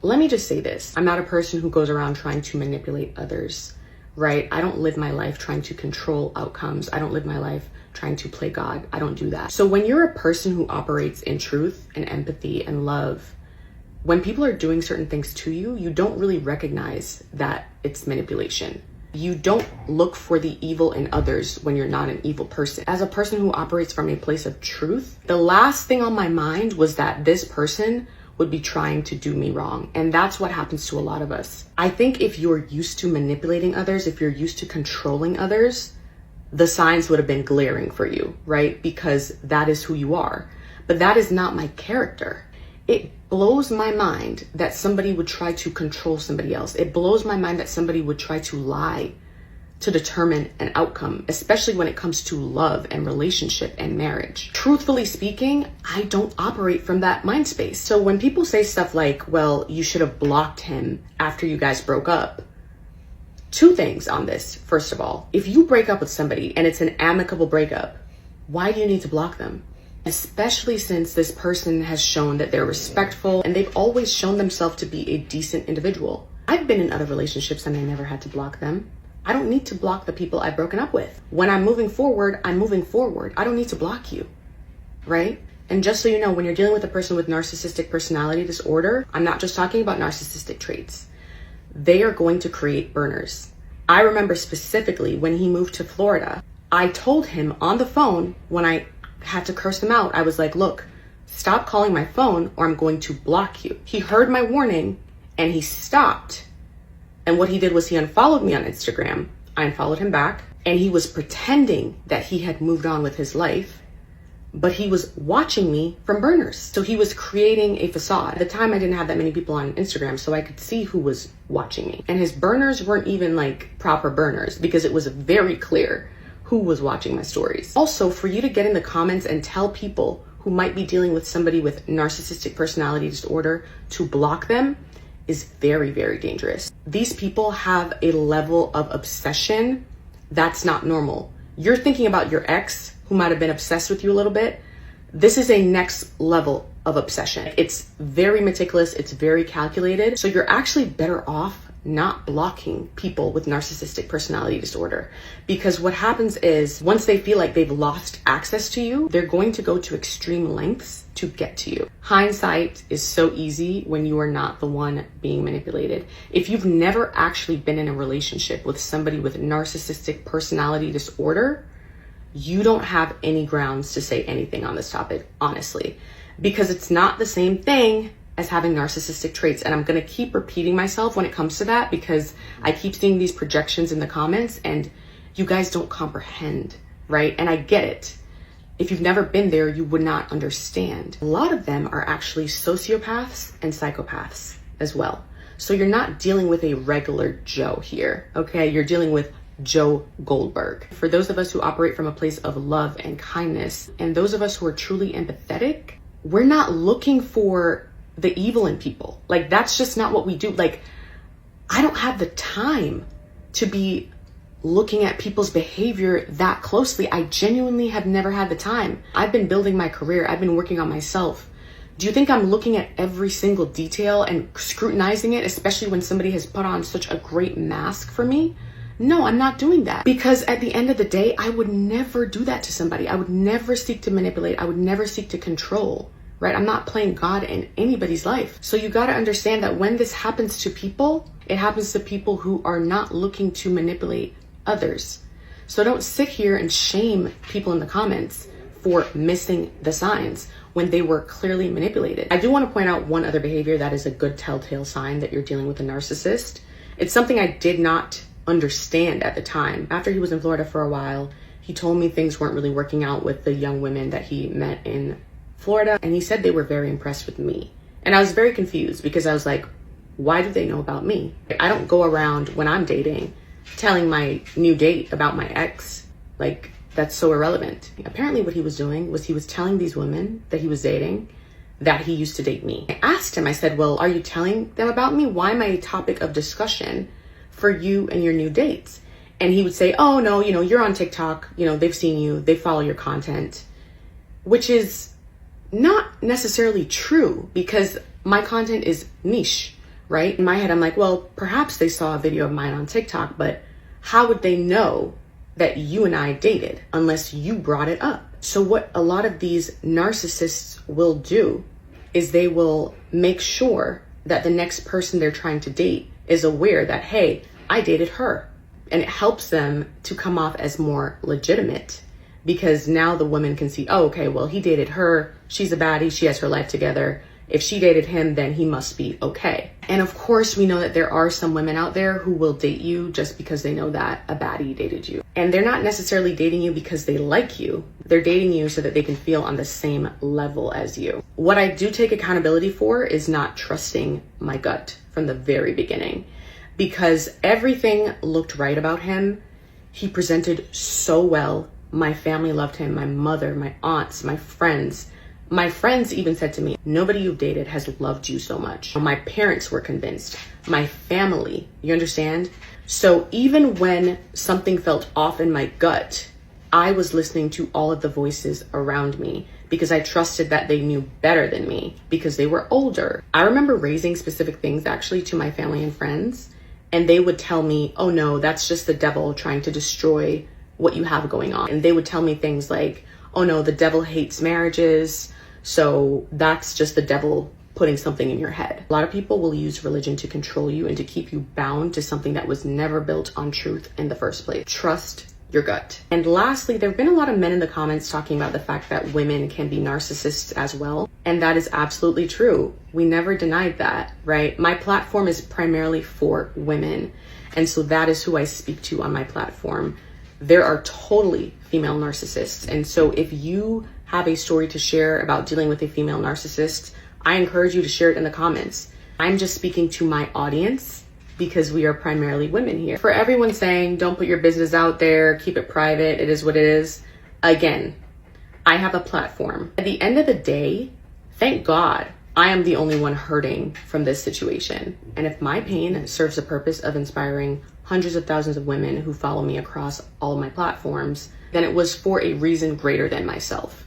let me just say this. I'm not a person who goes around trying to manipulate others, right? I don't live my life trying to control outcomes. I don't live my life trying to play God. I don't do that. So when you're a person who operates in truth and empathy and love, when people are doing certain things to you, you don't really recognize that it's manipulation. You don't look for the evil in others when you're not an evil person. As a person who operates from a place of truth, the last thing on my mind was that this person would be trying to do me wrong. And that's what happens to a lot of us. I think if you're used to manipulating others, if you're used to controlling others, the signs would have been glaring for you, right? Because that is who you are. But that is not my character. It blows my mind that somebody would try to control somebody else. It blows my mind that somebody would try to lie to determine an outcome, especially when it comes to love and relationship and marriage. Truthfully speaking, I don't operate from that mind space. So when people say stuff like, well, you should have blocked him after you guys broke up, 2 things on this. First of all, if you break up with somebody and it's an amicable breakup, why do you need to block them? Especially since this person has shown that they're respectful and they've always shown themselves to be a decent individual. I've been in other relationships and I never had to block them. I don't need to block the people I've broken up with. When I'm moving forward, I'm moving forward. I don't need to block you, right? And just so you know, when you're dealing with a person with narcissistic personality disorder, I'm not just talking about narcissistic traits. They are going to create burners. I remember specifically when he moved to Florida, I told him on the phone when I had to curse him out, I was like, look, stop calling my phone or I'm going to block you. He heard my warning and he stopped. And what he did was he unfollowed me on Instagram. I unfollowed him back, and he was pretending that he had moved on with his life but he was watching me from burners. So he was creating a facade. At the time, I didn't have that many people on Instagram, so I could see who was watching me. And his burners weren't even like proper burners because it was very clear who was watching my stories. Also, for you to get in the comments and tell people who might be dealing with somebody with narcissistic personality disorder to block them is very, very dangerous. These people have a level of obsession that's not normal. You're thinking about your ex who might have been obsessed with you a little bit. This is a next level of obsession. It's very meticulous, it's very calculated. So you're actually better off not blocking people with narcissistic personality disorder, because what happens is once they feel like they've lost access to you, they're going to go to extreme lengths to get to you. Hindsight is so easy when you are not the one being manipulated. If you've never actually been in a relationship with somebody with narcissistic personality disorder, you don't have any grounds to say anything on this topic, honestly, because it's not the same thing as having narcissistic traits. And I'm going to keep repeating myself when it comes to that, because I keep seeing these projections in the comments and you guys don't comprehend, right? And I get it. If you've never been there, you would not understand. A lot of them are actually sociopaths and psychopaths as well. So you're not dealing with a regular Joe here, okay? You're dealing with Joe Goldberg. For those of us who operate from a place of love and kindness, and those of us who are truly empathetic, we're not looking for the evil in people. Like, that's just not what we do. Like, I don't have the time to be looking at people's behavior that closely. I genuinely have never had the time. I've been building my career. I've been working on myself. Do you think I'm looking at every single detail and scrutinizing it, especially when somebody has put on such a great mask for me? No, I'm not doing that, because at the end of the day, I would never do that to somebody. I would never seek to manipulate. I would never seek to control. Right? I'm not playing God in anybody's life. So you got to understand that when this happens to people, it happens to people who are not looking to manipulate others. So don't sit here and shame people in the comments for missing the signs when they were clearly manipulated. I do want to point out one other behavior that is a good telltale sign that you're dealing with a narcissist. It's something I did not understand at the time. After he was in Florida for a while, he told me things weren't really working out with the young women that he met in Florida, and he said they were very impressed with me. And I was very confused because I was like, why do they know about me? I don't go around when I'm dating telling my new date about my ex. Like, that's so irrelevant. Apparently what he was doing was he was telling these women that he was dating that he used to date me. I asked him, I said, well, are you telling them about me? Why am I a topic of discussion for you and your new dates? And he would say, oh no, you're on TikTok, they've seen you, they follow your content, which is not necessarily true, because my content is niche, right? In my head, I'm like, well, perhaps they saw a video of mine on TikTok, but how would they know that you and I dated unless you brought it up? So what a lot of these narcissists will do is they will make sure that the next person they're trying to date is aware that, hey, I dated her. And it helps them to come off as more legitimate, because now the woman can see, oh, okay, well, he dated her. She's a baddie. She has her life together. If she dated him, then he must be okay. And of course, we know that there are some women out there who will date you just because they know that a baddie dated you. And they're not necessarily dating you because they like you. They're dating you so that they can feel on the same level as you. What I do take accountability for is not trusting my gut from the very beginning, because everything looked right about him. He presented so well. My family loved him, my mother, my aunts, my friends. My friends even said to me, nobody you've dated has loved you so much. My parents were convinced, my family, you understand? So even when something felt off in my gut, I was listening to all of the voices around me because I trusted that they knew better than me because they were older. I remember raising specific things actually to my family and friends, and they would tell me, oh no, that's just the devil trying to destroy what you have going on. And they would tell me things like, oh no, the devil hates marriages, so that's just the devil putting something in your head. A lot of people will use religion to control you and to keep you bound to something that was never built on truth in the first place. Trust your gut. And lastly, there have been a lot of men in the comments talking about the fact that women can be narcissists as well. And that is absolutely true. We never denied that, right? My platform is primarily for women. And so that is who I speak to on my platform. There are totally female narcissists. And so if you have a story to share about dealing with a female narcissist, I encourage you to share it in the comments. I'm just speaking to my audience because we are primarily women here. For everyone saying, don't put your business out there, keep it private, it is what it is. Again, I have a platform. At the end of the day, thank God, I am the only one hurting from this situation. And if my pain serves the purpose of inspiring hundreds of thousands of women who follow me across all my platforms, then it was for a reason greater than myself.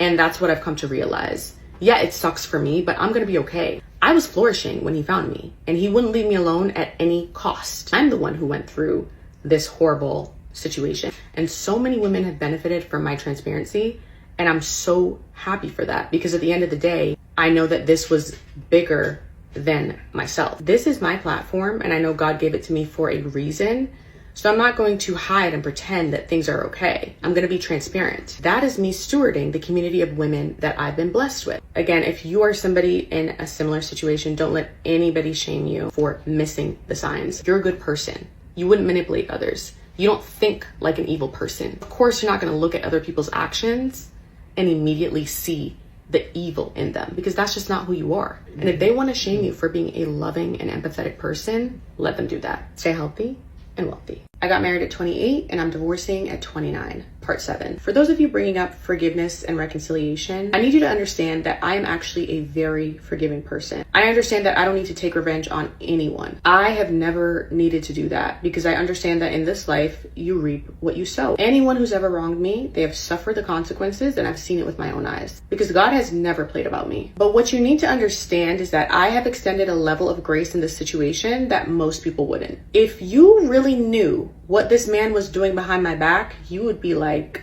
And that's what I've come to realize. Yeah, it sucks for me, but I'm gonna be okay. I was flourishing when he found me, and he wouldn't leave me alone at any cost. I'm the one who went through this horrible situation. And so many women have benefited from my transparency, and I'm so happy for that, because at the end of the day, I know that this was bigger than myself. This is my platform, and I know God gave it to me for a reason. So I'm not going to hide and pretend that things are okay. I'm going to be transparent. That is me stewarding the community of women that I've been blessed with. Again, if you are somebody in a similar situation, don't let anybody shame you for missing the signs. You're a good person. You wouldn't manipulate others. You don't think like an evil person. Of course, you're not going to look at other people's actions and immediately see the evil in them, because that's just not who you are. And if they want to shame you for being a loving and empathetic person, let them do that. Stay healthy and wealthy. I got married at 28 and I'm divorcing at 29. Part 7. For those of you bringing up forgiveness and reconciliation, I need you to understand that I am actually a very forgiving person. I understand that I don't need to take revenge on anyone. I have never needed to do that, because I understand that in this life, you reap what you sow. Anyone who's ever wronged me, they have suffered the consequences, and I've seen it with my own eyes, because God has never played about me. But what you need to understand is that I have extended a level of grace in this situation that most people wouldn't. If you really knew what this man was doing behind my back, you would be like,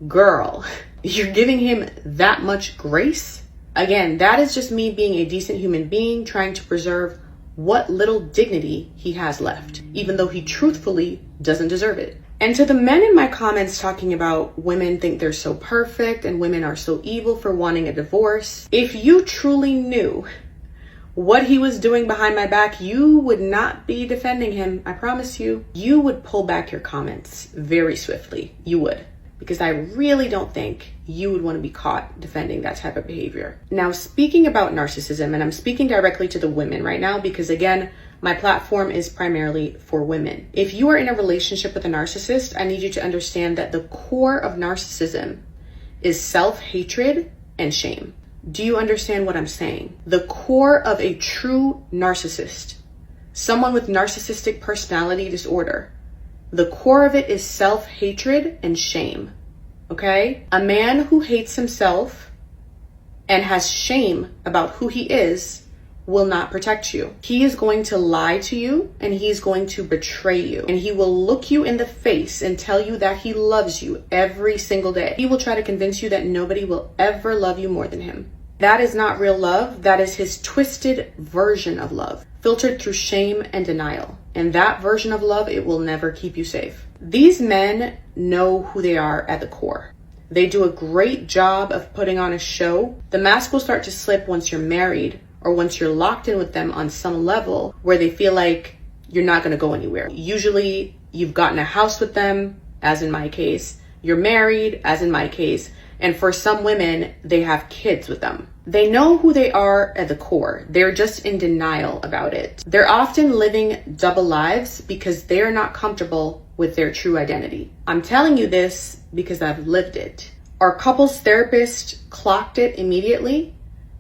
girl, you're giving him that much grace? Again, that is just me being a decent human being trying to preserve what little dignity he has left, even though he truthfully doesn't deserve it. And to the men in my comments talking about women think they're so perfect and women are so evil for wanting a divorce, if you truly knew what he was doing behind my back, you would not be defending him. I promise you. You would pull back your comments very swiftly. You would. Because I really don't think you would want to be caught defending that type of behavior. Now, speaking about narcissism, and I'm speaking directly to the women right now, because again, my platform is primarily for women. If you are in a relationship with a narcissist, I need you to understand that the core of narcissism is self-hatred and shame. Do you understand what I'm saying? The core of a true narcissist, someone with narcissistic personality disorder, the core of it is self-hatred and shame, okay? A man who hates himself and has shame about who he is will not protect you. He is going to lie to you, and he's going to betray you, and he will look you in the face and tell you that he loves you every single day. He will try to convince you that nobody will ever love you more than him. That is not real love. That is his twisted version of love, filtered through shame and denial. And that version of love, it will never keep you safe. These men know who they are at the core. They do a great job of putting on a show. The mask will start to slip once you're married, or once you're locked in with them on some level where they feel like you're not going to go anywhere. Usually you've gotten a house with them, as in my case. You're married, as in my case. And for some women, they have kids with them. They know who they are at the core. They're just in denial about it. They're often living double lives because they're not comfortable with their true identity. I'm telling you this because I've lived it. Our couples therapist clocked it immediately.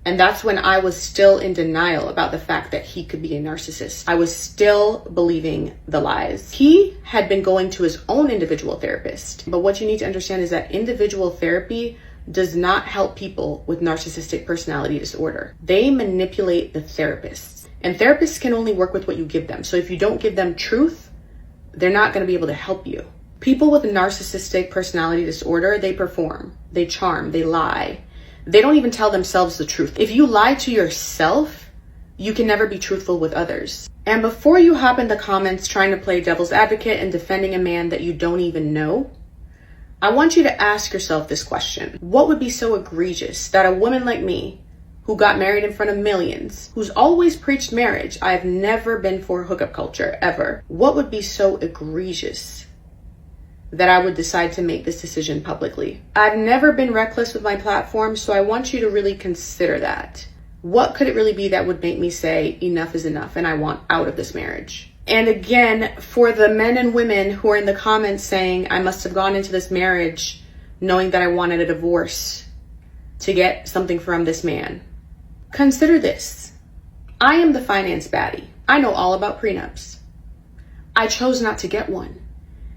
And that's when I was still in denial about the fact that he could be a narcissist. I was still believing the lies. He had been going to his own individual therapist. But what you need to understand is that individual therapy does not help people with narcissistic personality disorder. They manipulate the therapists. And therapists can only work with what you give them. So if you don't give them truth, they're not going to be able to help you. People with a narcissistic personality disorder, they perform, they charm, they lie. They don't even tell themselves the truth. If you lie to yourself, you can never be truthful with others. And before you hop in the comments trying to play devil's advocate and defending a man that you don't even know, I want you to ask yourself this question. What would be so egregious that a woman like me, who got married in front of millions, who's always preached marriage, I've never been for hookup culture, ever. What would be so egregious that I would decide to make this decision publicly. I've never been reckless with my platform, so I want you to really consider that. What could it really be that would make me say enough is enough and I want out of this marriage? And again, for the men and women who are in the comments saying I must have gone into this marriage knowing that I wanted a divorce to get something from this man, consider this. I am the finance baddie. I know all about prenups. I chose not to get one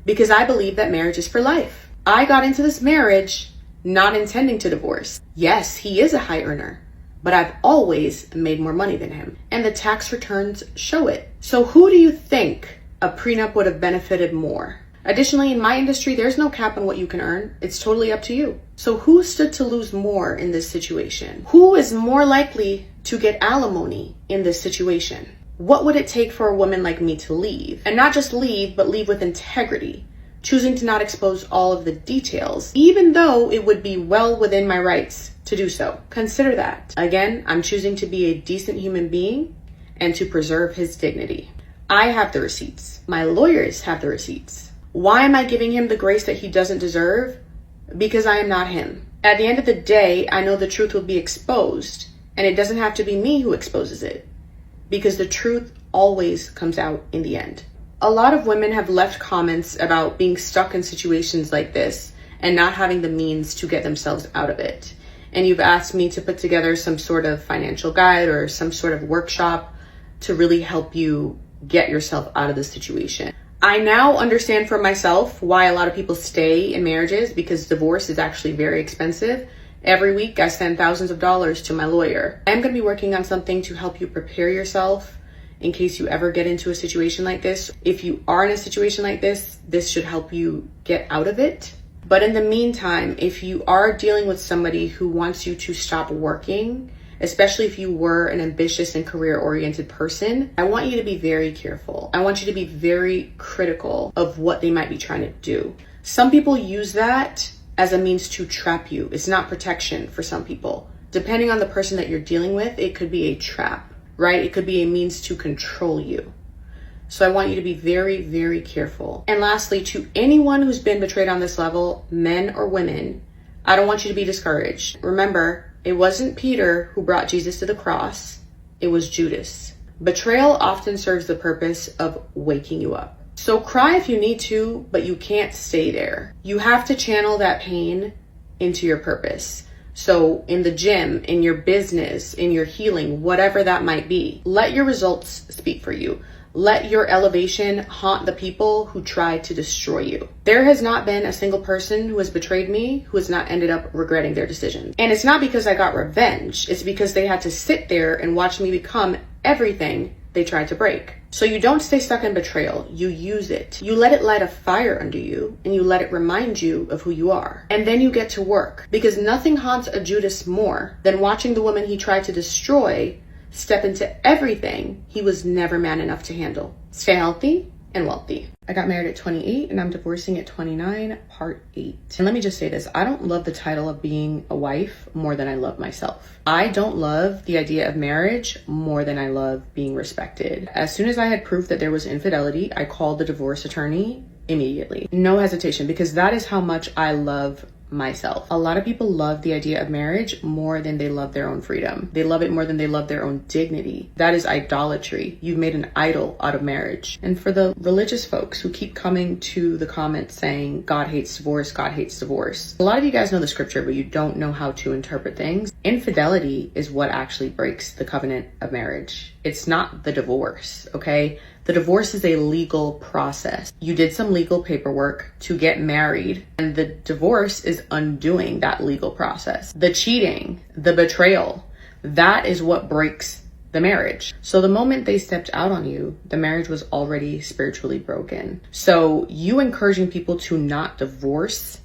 because I believe that marriage is for life. I got into this marriage not intending to divorce. Yes, he is a high earner, but I've always made more money than him, and the tax returns show it. So who do you think a prenup would have benefited more? Additionally, in my industry, there's no cap on what you can earn. It's totally up to you. So who stood to lose more in this situation? Who is more likely to get alimony in this situation? What would it take for a woman like me to leave? And not just leave, but leave with integrity, choosing to not expose all of the details, even though it would be well within my rights to do so. Consider that. Again, I'm choosing to be a decent human being and to preserve his dignity. I have the receipts. My lawyers have the receipts. Why am I giving him the grace that he doesn't deserve? Because I am not him. At the end of the day, I know the truth will be exposed, and it doesn't have to be me who exposes it, because the truth always comes out in the end. A lot of women have left comments about being stuck in situations like this and not having the means to get themselves out of it. And you've asked me to put together some sort of financial guide or some sort of workshop to really help you get yourself out of the situation. I now understand for myself why a lot of people stay in marriages, because divorce is actually very expensive. Every week I send thousands of dollars to my lawyer. I'm going to be working on something to help you prepare yourself in case you ever get into a situation like this. If you are in a situation like this, this should help you get out of it. But in the meantime, if you are dealing with somebody who wants you to stop working, especially if you were an ambitious and career-oriented person, I want you to be very careful. I want you to be very critical of what they might be trying to do. Some people use that as a means to trap you. It's not protection for some people. Depending on the person that you're dealing with, it could be a trap, right? It could be a means to control you. So I want you to be very, very careful. And lastly, to anyone who's been betrayed on this level, men or women, I don't want you to be discouraged. Remember, it wasn't Peter who brought Jesus to the cross. It was Judas. Betrayal often serves the purpose of waking you up. So cry if you need to, but you can't stay there. You have to channel that pain into your purpose. So in the gym, in your business, in your healing, whatever that might be, let your results speak for you. Let your elevation haunt the people who try to destroy you. There has not been a single person who has betrayed me who has not ended up regretting their decision. And it's not because I got revenge. It's because they had to sit there and watch me become everything they tried to break. So you don't stay stuck in betrayal. You use it. You let it light a fire under you, and you let it remind you of who you are. And then you get to work, because nothing haunts a Judas more than watching the woman he tried to destroy step into everything he was never man enough to handle. Stay healthy and wealthy. I got married at 28 and I'm divorcing at 29, part 8. And let me just say this, I don't love the title of being a wife more than I love myself. I don't love the idea of marriage more than I love being respected. As soon as I had proof that there was infidelity, I called the divorce attorney immediately. No hesitation, because that is how much I love myself. A lot of people love the idea of marriage more than they love their own freedom. They love it more than they love their own dignity. That is idolatry. You've made an idol out of marriage. And for the religious folks who keep coming to the comments saying, God hates divorce, God hates divorce. A lot of you guys know the scripture, but you don't know how to interpret things. Infidelity is what actually breaks the covenant of marriage. It's not the divorce, okay? The divorce is a legal process. You did some legal paperwork to get married, and the divorce is undoing that legal process. The cheating, the betrayal, that is what breaks the marriage. So the moment they stepped out on you, the marriage was already spiritually broken. So you encouraging people to not divorce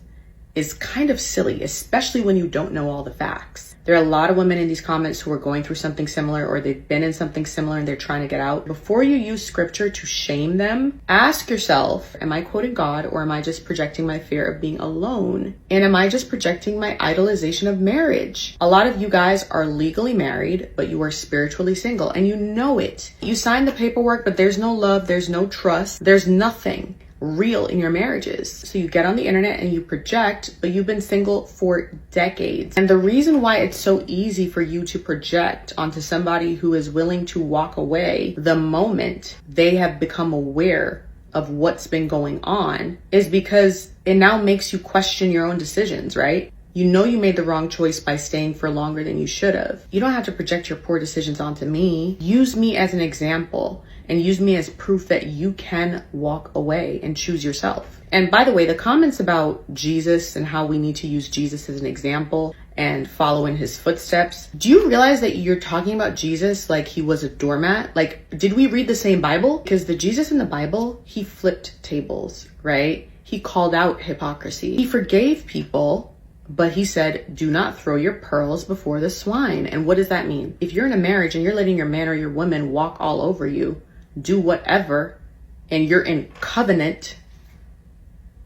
is kind of silly, especially when you don't know all the facts. There are a lot of women in these comments who are going through something similar, or they've been in something similar and they're trying to get out. Before you use scripture to shame them, ask yourself, am I quoting God, or am I just projecting my fear of being alone? And am I just projecting my idolization of marriage? A lot of you guys are legally married, but you are spiritually single, and you know it. You signed the paperwork, but there's no love, there's no trust, there's nothing. real in your marriages. So you get on the internet and you project, but you've been single for decades. And the reason why it's so easy for you to project onto somebody who is willing to walk away the moment they have become aware of what's been going on is because it now makes you question your own decisions, right? You know you made the wrong choice by staying for longer than you should have. You don't have to project your poor decisions onto me. Use me as an example and use me as proof that you can walk away and choose yourself. And by the way, the comments about Jesus and how we need to use Jesus as an example and follow in his footsteps. Do you realize that you're talking about Jesus like he was a doormat? Like, did we read the same Bible? Because the Jesus in the Bible, he flipped tables, right? He called out hypocrisy. He forgave people, but he said, do not throw your pearls before the swine. And what does that mean? If you're in a marriage and you're letting your man or your woman walk all over you, do whatever, and you're in covenant,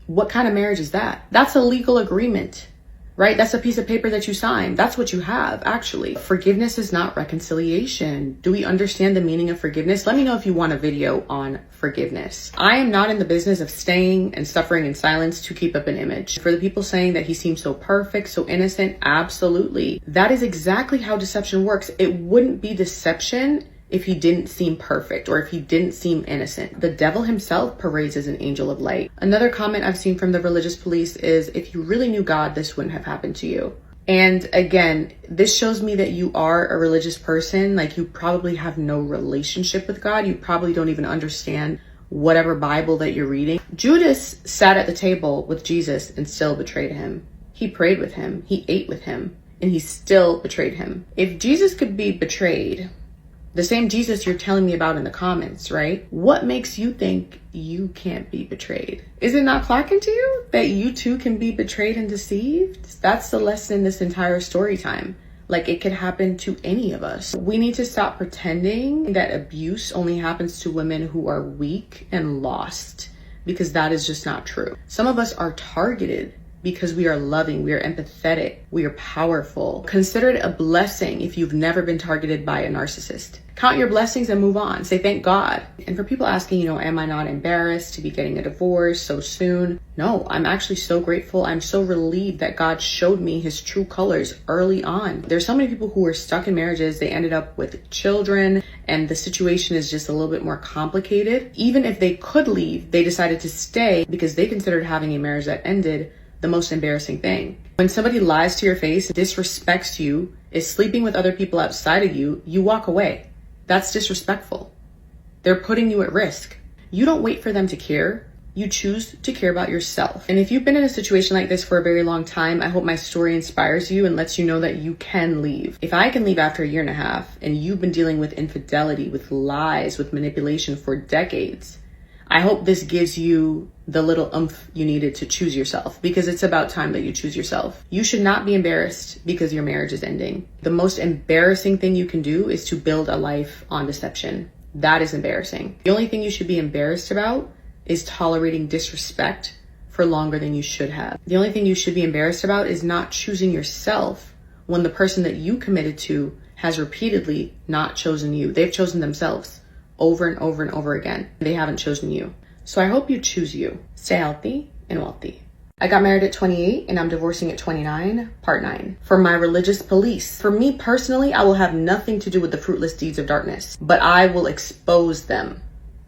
what kind of marriage is that? That's a legal agreement, right? That's a piece of paper that you sign. That's what you have, actually. Forgiveness is not reconciliation. Do we understand the meaning of forgiveness? Let me know if you want a video on forgiveness. I am not in the business of staying and suffering in silence to keep up an image. For the people saying that he seems so perfect, so innocent, absolutely. That is exactly how deception works. It wouldn't be deception if he didn't seem perfect or if he didn't seem innocent. The devil himself parades as an angel of light. Another comment I've seen from the religious police is, if you really knew God, this wouldn't have happened to you. And again, this shows me that you are a religious person. Like, you probably have no relationship with God. You probably don't even understand whatever Bible that you're reading. Judas sat at the table with Jesus and still betrayed him. He prayed with him, he ate with him, and he still betrayed him. If Jesus could be betrayed, the same Jesus you're telling me about in the comments, right? What makes you think you can't be betrayed? Is it not clocking to you that you too can be betrayed and deceived? That's the lesson in this entire story time. Like, it could happen to any of us. We need to stop pretending that abuse only happens to women who are weak and lost, because that is just not true. Some of us are targeted because we are loving, we are empathetic, we are powerful. Consider it a blessing if you've never been targeted by a narcissist. Count your blessings and move on. Say thank God. And for people asking, am I not embarrassed to be getting a divorce so soon? No, I'm actually so grateful. I'm so relieved that God showed me his true colors early on. There's so many people who were stuck in marriages, they ended up with children, and the situation is just a little bit more complicated. Even if they could leave, they decided to stay because they considered having a marriage that ended the most embarrassing thing. When somebody lies to your face, disrespects you, is sleeping with other people outside of you, you walk away. That's disrespectful. They're putting you at risk. You don't wait for them to care. You choose to care about yourself. And if you've been in a situation like this for a very long time, I hope my story inspires you and lets you know that you can leave. If I can leave after a year and a half, and you've been dealing with infidelity, with lies, with manipulation for decades, I hope this gives you the little oomph you needed to choose yourself, because it's about time that you choose yourself. You should not be embarrassed because your marriage is ending. The most embarrassing thing you can do is to build a life on deception. That is embarrassing. The only thing you should be embarrassed about is tolerating disrespect for longer than you should have. The only thing you should be embarrassed about is not choosing yourself when the person that you committed to has repeatedly not chosen you. They've chosen themselves over and over and over again. They haven't chosen you. So I hope you choose you. Stay healthy and wealthy. I got married at 28 and I'm divorcing at 29, part 9. For my religious police. For me personally, I will have nothing to do with the fruitless deeds of darkness, but I will expose them.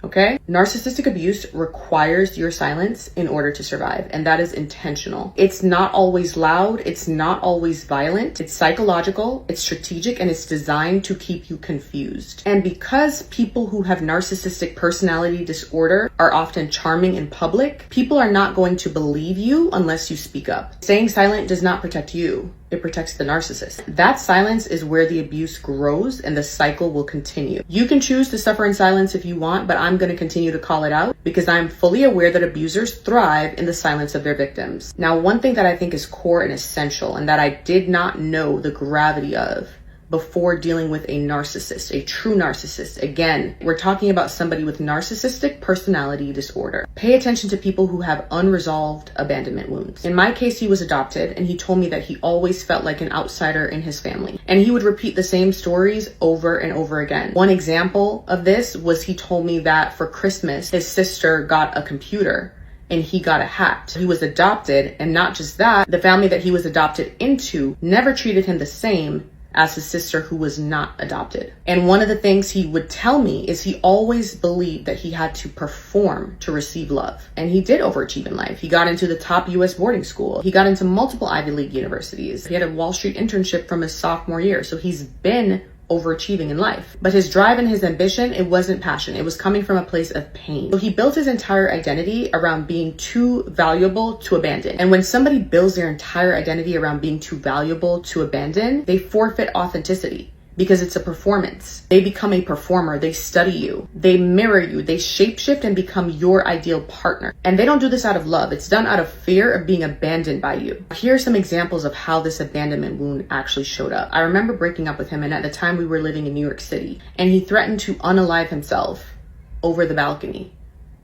Okay? Narcissistic abuse requires your silence in order to survive, and that is intentional. It's not always loud, it's not always violent, it's psychological, it's strategic, and it's designed to keep you confused. And because people who have narcissistic personality disorder are often charming in public, people are not going to believe you unless you speak up. Staying silent does not protect you. It protects the narcissist. That silence is where the abuse grows and the cycle will continue. You can choose to suffer in silence if you want, but I'm going to continue to call it out because I'm fully aware that abusers thrive in the silence of their victims. Now, one thing that I think is core and essential and that I did not know the gravity of before dealing with a narcissist, a true narcissist. Again, we're talking about somebody with narcissistic personality disorder. Pay attention to people who have unresolved abandonment wounds. In my case, he was adopted, and he told me that he always felt like an outsider in his family. And he would repeat the same stories over and over again. One example of this was he told me that for Christmas, his sister got a computer and he got a hat. He was adopted, and not just that, the family that he was adopted into never treated him the same as his sister who was not adopted. And one of the things he would tell me is he always believed that he had to perform to receive love. And he did overachieve in life. He got into the top US boarding school. He got into multiple Ivy League universities. He had a Wall Street internship from his sophomore year. So he's been overachieving in life. But his drive and his ambition, it wasn't passion. It was coming from a place of pain. So he built his entire identity around being too valuable to abandon. And when somebody builds their entire identity around being too valuable to abandon, they forfeit authenticity. Because it's a performance. They become a performer. They study you. They mirror you. They shapeshift and become your ideal partner. And they don't do this out of love. It's done out of fear of being abandoned by you. Here are some examples of how this abandonment wound actually showed up. I remember breaking up with him, and at the time we were living in New York City, and he threatened to unalive himself over the balcony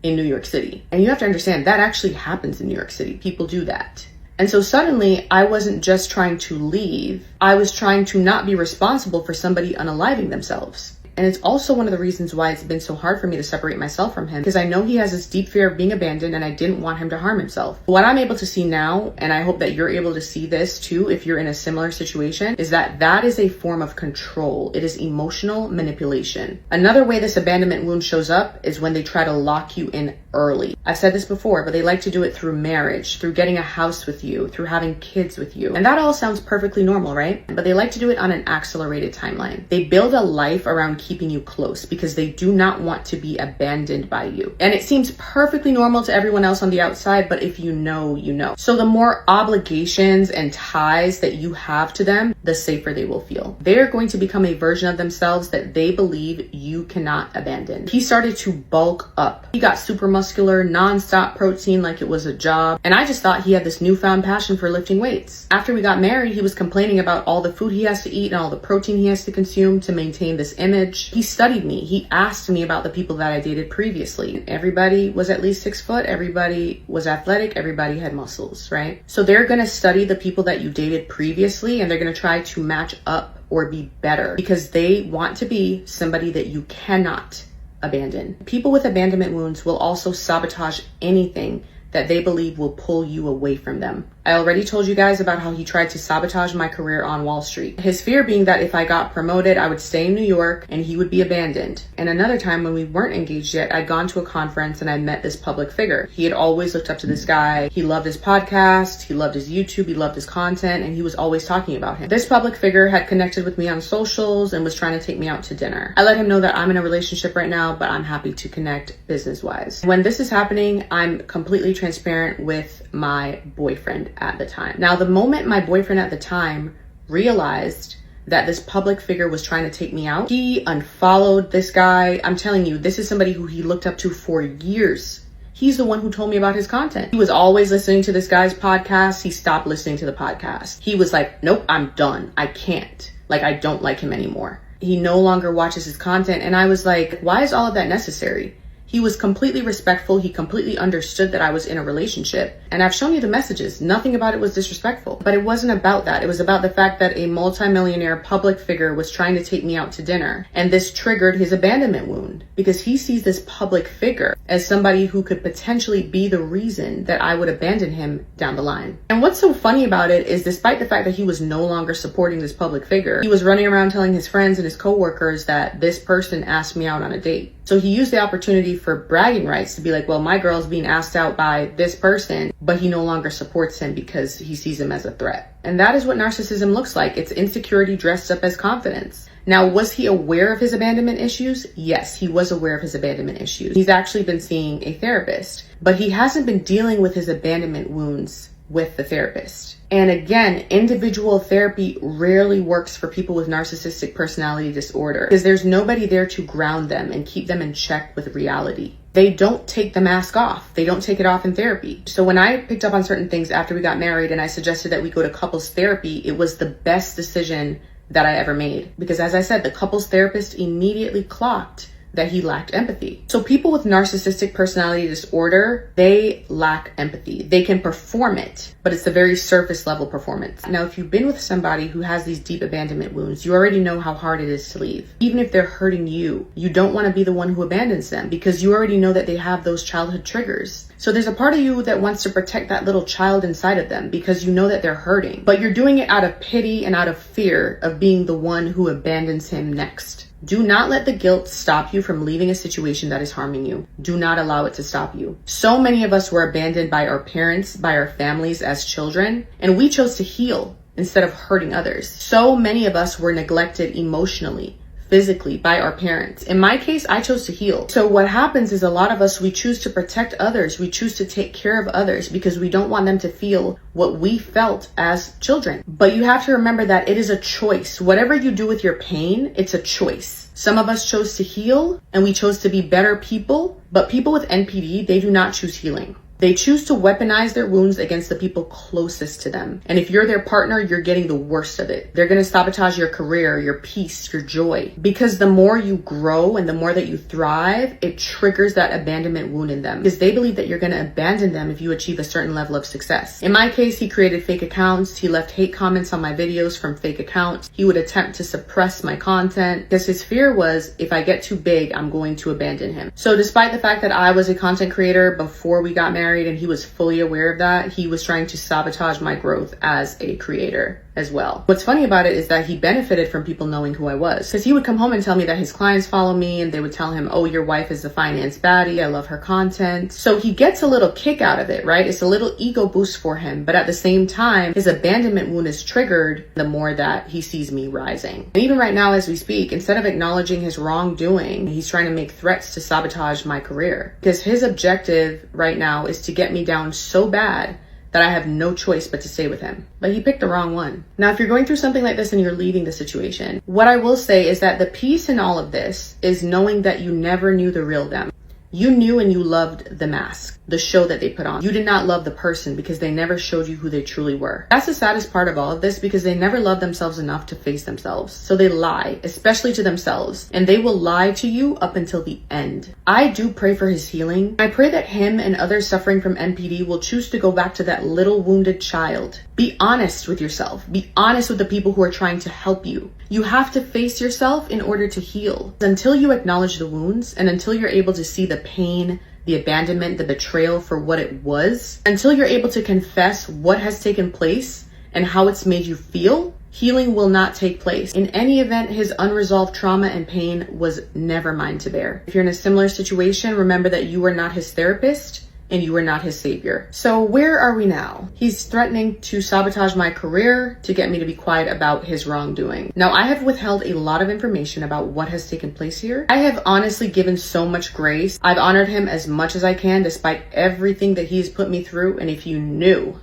in New York City. And you have to understand that actually happens in New York City. People do that. And so suddenly I wasn't just trying to leave, I was trying to not be responsible for somebody unaliving themselves. And it's also one of the reasons why it's been so hard for me to separate myself from him, because I know he has this deep fear of being abandoned, and I didn't want him to harm himself. What I'm able to see now, and I hope that you're able to see this too if you're in a similar situation, is that that is a form of control. It is emotional manipulation. Another way this abandonment wound shows up is when they try to lock you in early. I've said this before, but they like to do it through marriage, through getting a house with you, through having kids with you. And that all sounds perfectly normal, right? But they like to do it on an accelerated timeline. They build a life around keeping you close because they do not want to be abandoned by you. And it seems perfectly normal to everyone else on the outside, but if you know, you know. So the more obligations and ties that you have to them, the safer they will feel. They're going to become a version of themselves that they believe you cannot abandon. He started to bulk up. He got super muscular, non-stop protein like it was a job. And I just thought he had this newfound passion for lifting weights. After we got married, he was complaining about all the food he has to eat and all the protein he has to consume to maintain this image. He studied me. He asked me about the people that I dated previously. Everybody was at least 6 foot. Everybody was athletic. Everybody had muscles, right? So they're going to study the people that you dated previously, and they're going to try to match up or be better because they want to be somebody that you cannot abandon. People with abandonment wounds will also sabotage anything that they believe will pull you away from them. I already told you guys about how he tried to sabotage my career on Wall Street. His fear being that if I got promoted, I would stay in New York and he would be abandoned. And another time when we weren't engaged yet, I'd gone to a conference and I met this public figure. He had always looked up to this guy. He loved his podcast, he loved his YouTube, he loved his content, and he was always talking about him. This public figure had connected with me on socials and was trying to take me out to dinner. I let him know that I'm in a relationship right now, but I'm happy to connect business-wise. When this is happening, I'm completely transparent with my boyfriend at the time. Now, the moment my boyfriend at the time realized that this public figure was trying to take me out, he unfollowed this guy. I'm telling you, this is somebody who he looked up to for years. He's the one who told me about his content. He was always listening to this guy's podcast. He stopped listening to the podcast. He was like, nope, I'm done. I can't. Like, I don't like him anymore. He no longer watches his content. And I was like, why is all of that necessary? He was completely respectful. He completely understood that I was in a relationship. And I've shown you the messages. Nothing about it was disrespectful. But it wasn't about that. It was about the fact that a multimillionaire public figure was trying to take me out to dinner. And this triggered his abandonment wound because he sees this public figure as somebody who could potentially be the reason that I would abandon him down the line. And what's so funny about it is despite the fact that he was no longer supporting this public figure, he was running around telling his friends and his coworkers that this person asked me out on a date. So he used the opportunity for bragging rights to be like, well, my girl's being asked out by this person, but he no longer supports him because he sees him as a threat. And that is what narcissism looks like. It's insecurity dressed up as confidence. Now, was he aware of his abandonment issues? Yes, he was aware of his abandonment issues. He's actually been seeing a therapist, but he hasn't been dealing with his abandonment wounds with the therapist. And again, individual therapy rarely works for people with narcissistic personality disorder because there's nobody there to ground them and keep them in check with reality. They don't take the mask off. They don't take it off in therapy. So when I picked up on certain things after we got married and I suggested that we go to couples therapy, it was the best decision that I ever made. Because as I said, the couples therapist immediately clocked that he lacked empathy. So people with narcissistic personality disorder, they lack empathy. They can perform it, but it's a very surface level performance. Now, if you've been with somebody who has these deep abandonment wounds, you already know how hard it is to leave. Even if they're hurting you, you don't want to be the one who abandons them because you already know that they have those childhood triggers. So there's a part of you that wants to protect that little child inside of them because you know that they're hurting, but you're doing it out of pity and out of fear of being the one who abandons him next. Do not let the guilt stop you from leaving a situation that is harming you. Do not allow it to stop you. So many of us were abandoned by our parents, by our families as children, and we chose to heal instead of hurting others. So many of us were neglected emotionally, physically by our parents. In my case, I chose to heal. So what happens is a lot of us, we choose to protect others. We choose to take care of others because we don't want them to feel what we felt as children. But you have to remember that it is a choice. Whatever you do with your pain, it's a choice. Some of us chose to heal and we chose to be better people, but people with NPD, they do not choose healing. They choose to weaponize their wounds against the people closest to them. And if you're their partner, you're getting the worst of it. They're going to sabotage your career, your peace, your joy. Because the more you grow and the more that you thrive, it triggers that abandonment wound in them. Because they believe that you're going to abandon them if you achieve a certain level of success. In my case, he created fake accounts. He left hate comments on my videos from fake accounts. He would attempt to suppress my content because his fear was if I get too big, I'm going to abandon him. So despite the fact that I was a content creator before we got married, and he was fully aware of that, he was trying to sabotage my growth as a creator as well. What's funny about it is that he benefited from people knowing who I was, because he would come home and tell me that his clients follow me and they would tell him, oh, your wife is the finance baddie, I love her content. So he gets a little kick out of it, right? It's a little ego boost for him, but at the same time, his abandonment wound is triggered the more that he sees me rising. And even right now as we speak, instead of acknowledging his wrongdoing, he's trying to make threats to sabotage my career, because his objective right now is to get me down so bad that I have no choice but to stay with him. But he picked the wrong one. Now, if you're going through something like this and you're leaving the situation, what I will say is that the peace in all of this is knowing that you never knew the real them. You knew and you loved the mask, the show that they put on. You did not love the person because they never showed you who they truly were. That's the saddest part of all of this, because they never love themselves enough to face themselves. So they lie, especially to themselves, and they will lie to you up until the end. I do pray for his healing. I pray that him and others suffering from NPD will choose to go back to that little wounded child. Be honest with yourself. Be honest with the people who are trying to help you. You have to face yourself in order to heal. Until you acknowledge the wounds and until you're able to see the pain, the abandonment, the betrayal for what it was, until you're able to confess what has taken place and how it's made you feel, healing will not take place. In any event, his unresolved trauma and pain was never mine to bear. If you're in a similar situation, remember that you are not his therapist and you are not his savior. So where are we now? He's threatening to sabotage my career to get me to be quiet about his wrongdoing. Now, I have withheld a lot of information about what has taken place here. I have honestly given so much grace. I've honored him as much as I can despite everything that he's put me through. And if you knew,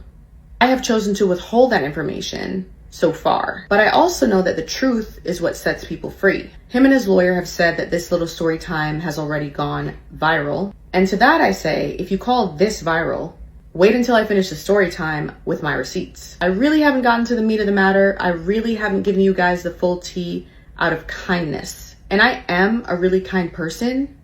I have chosen to withhold that information so far. But I also know that the truth is what sets people free. Him and his lawyer have said that this little story time has already gone viral. And to that I say, if you call this viral, wait until I finish the story time with my receipts. I really haven't gotten to the meat of the matter. I really haven't given you guys the full tea out of kindness. And I am a really kind person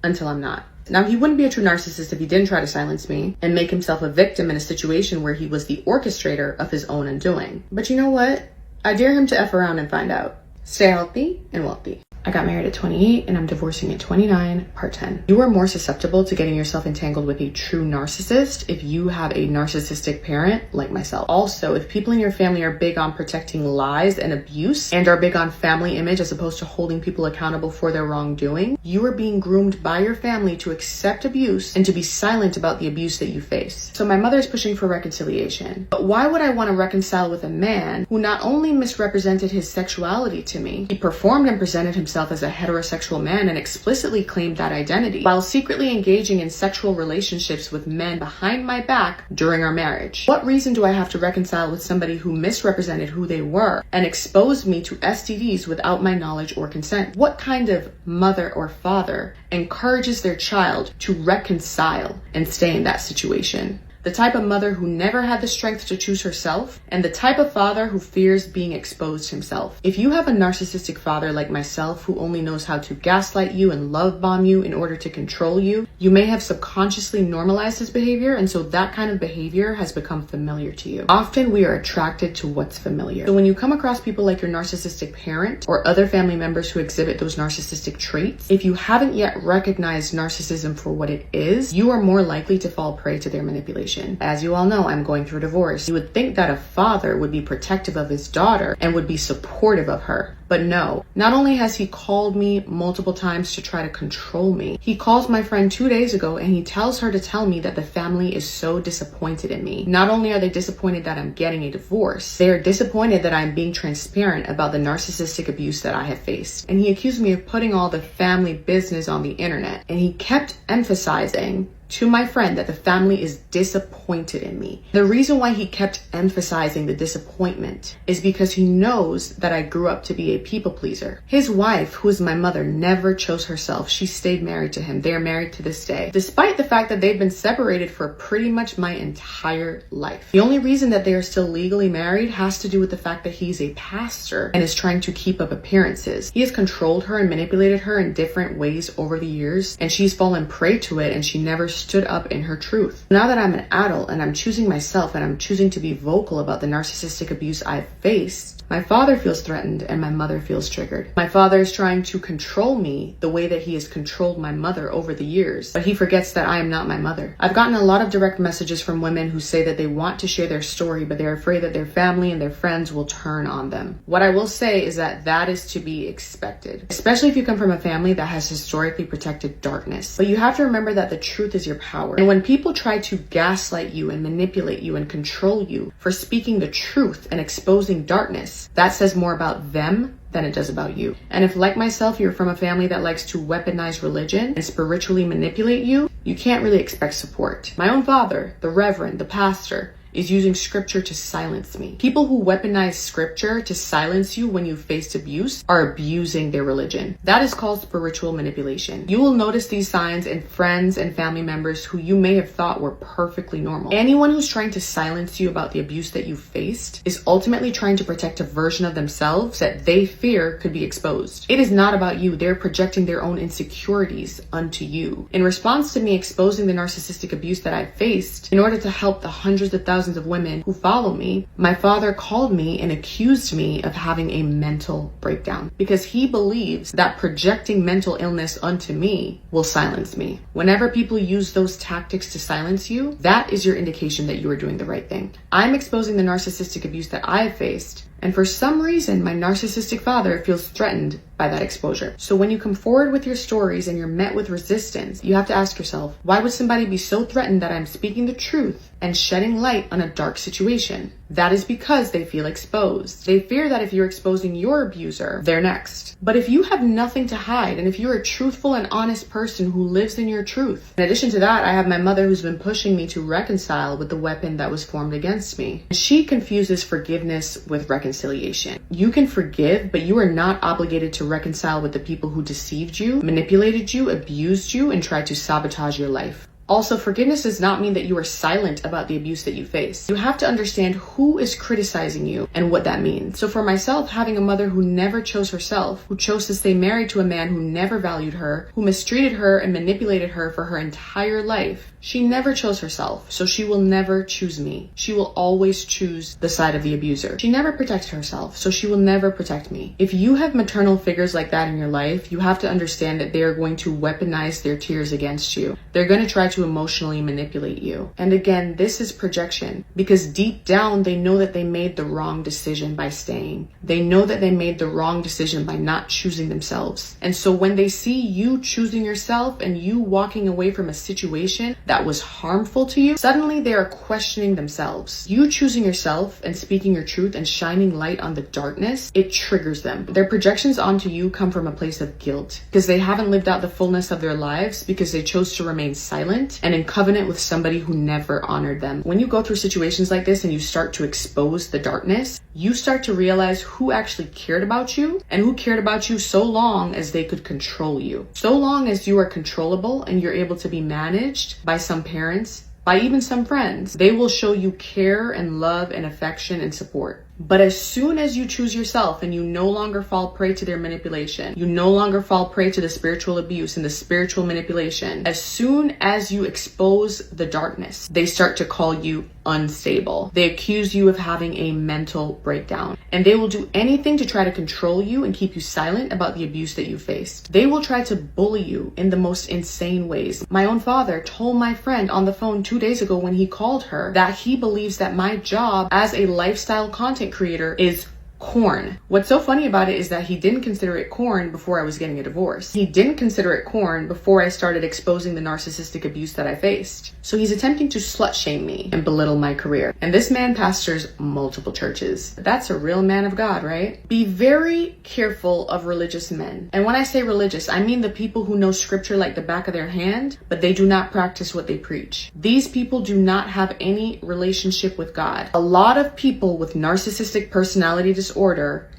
until I'm not. Now, he wouldn't be a true narcissist if he didn't try to silence me and make himself a victim in a situation where he was the orchestrator of his own undoing. But you know what? I dare him to F around and find out. Stay healthy and wealthy. I got married at 28 and I'm divorcing at 29, part 10. You are more susceptible to getting yourself entangled with a true narcissist if you have a narcissistic parent like myself. Also, if people in your family are big on protecting lies and abuse and are big on family image as opposed to holding people accountable for their wrongdoing, you are being groomed by your family to accept abuse and to be silent about the abuse that you face. So my mother is pushing for reconciliation. But why would I want to reconcile with a man who not only misrepresented his sexuality to me, he performed and presented himself as a heterosexual man and explicitly claimed that identity while secretly engaging in sexual relationships with men behind my back during our marriage? What reason do I have to reconcile with somebody who misrepresented who they were and exposed me to STDs without my knowledge or consent? What kind of mother or father encourages their child to reconcile and stay in that situation? the type of mother who never had the strength to choose herself, and the type of father who fears being exposed himself. If you have a narcissistic father like myself who only knows how to gaslight you and love bomb you in order to control you, you may have subconsciously normalized his behavior, and so that kind of behavior has become familiar to you. Often we are attracted to what's familiar. So when you come across people like your narcissistic parent or other family members who exhibit those narcissistic traits, if you haven't yet recognized narcissism for what it is, you are more likely to fall prey to their manipulation. As you all know, I'm going through a divorce. You would think that a father would be protective of his daughter and would be supportive of her. But no, not only has he called me multiple times to try to control me, he calls my friend 2 days ago and he tells her to tell me that the family is so disappointed in me. Not only are they disappointed that I'm getting a divorce, they are disappointed that I'm being transparent about the narcissistic abuse that I have faced. And he accused me of putting all the family business on the internet. And he kept emphasizing to my friend that the family is disappointed in me. The reason why he kept emphasizing the disappointment is because he knows that I grew up to be a people pleaser. His wife, who is my mother, never chose herself. She stayed married to him. They are married to this day, despite the fact that they've been separated for pretty much my entire life. The only reason that they are still legally married has to do with the fact that he's a pastor and is trying to keep up appearances. He has controlled her and manipulated her in different ways over the years, and she's fallen prey to it, and she never stood up in her truth. Now that I'm an adult and I'm choosing myself and I'm choosing to be vocal about the narcissistic abuse I've faced, my father feels threatened and my mother feels triggered. My father is trying to control me the way that he has controlled my mother over the years, but he forgets that I am not my mother. I've gotten a lot of direct messages from women who say that they want to share their story, but they're afraid that their family and their friends will turn on them. What I will say is that that is to be expected, especially if you come from a family that has historically protected darkness. But you have to remember that the truth is your power. And when people try to gaslight you and manipulate you and control you for speaking the truth and exposing darkness, that says more about them than it does about you. And if, like myself, you're from a family that likes to weaponize religion and spiritually manipulate you, you can't really expect support. My own father, the reverend, the pastor, is using scripture to silence me. People who weaponize scripture to silence you when you faced abuse are abusing their religion. That is called spiritual manipulation. You will notice these signs in friends and family members who you may have thought were perfectly normal. Anyone who's trying to silence you about the abuse that you faced is ultimately trying to protect a version of themselves that they fear could be exposed. It is not about you. They're projecting their own insecurities onto you. In response to me exposing the narcissistic abuse that I faced, in order to help the hundreds of thousands of women who follow me, my father called me and accused me of having a mental breakdown because he believes that projecting mental illness onto me will silence me. Whenever people use those tactics to silence you, that is your indication that you are doing the right thing. I'm exposing the narcissistic abuse that I have faced, and for some reason, my narcissistic father feels threatened by that exposure. So when you come forward with your stories and you're met with resistance, you have to ask yourself, why would somebody be so threatened that I'm speaking the truth and shedding light on a dark situation? That is because they feel exposed. They fear that if you're exposing your abuser, they're next. But if you have nothing to hide, and if you're a truthful and honest person who lives in your truth, in addition to that, I have my mother who's been pushing me to reconcile with the weapon that was formed against me. She confuses forgiveness with reconciliation. You can forgive, but you are not obligated to reconcile with the people who deceived you, manipulated you, abused you, and tried to sabotage your life. Also, forgiveness does not mean that you are silent about the abuse that you face. You have to understand who is criticizing you and what that means. So for myself, having a mother who never chose herself, who chose to stay married to a man who never valued her, who mistreated her and manipulated her for her entire life, she never chose herself, so she will never choose me. She will always choose the side of the abuser. She never protects herself, so she will never protect me. If you have maternal figures like that in your life, you have to understand that they are going to weaponize their tears against you. They're going to try to emotionally manipulate you. And again, this is projection, because deep down, they know that they made the wrong decision by staying. They know that they made the wrong decision by not choosing themselves. And so when they see you choosing yourself and you walking away from a situation that was harmful to you, suddenly they are questioning themselves. You choosing yourself and speaking your truth and shining light on the darkness, it triggers them. Their projections onto you come from a place of guilt because they haven't lived out the fullness of their lives because they chose to remain silent and in covenant with somebody who never honored them. When you go through situations like this and you start to expose the darkness, you start to realize who actually cared about you and who cared about you so long as they could control you. So long as you are controllable and you're able to be managed by some parents, by even some friends. They will show you care and love and affection and support. But as soon as you choose yourself and you no longer fall prey to their manipulation, you no longer fall prey to the spiritual abuse and the spiritual manipulation, as soon as you expose the darkness, they start to call you unstable. They accuse you of having a mental breakdown, and they will do anything to try to control you and keep you silent about the abuse that you faced. They will try to bully you in the most insane ways. My own father told my friend on the phone 2 days ago when he called her that he believes that my job as a lifestyle content creator is corn. What's so funny about it is that he didn't consider it corn before I was getting a divorce. He didn't consider it corn before I started exposing the narcissistic abuse that I faced. So he's attempting to slut shame me and belittle my career. And this man pastors multiple churches. That's a real man of God, right? Be very careful of religious men. And when I say religious, I mean the people who know scripture like the back of their hand, but they do not practice what they preach. These people do not have any relationship with God. A lot of people with narcissistic personality disorder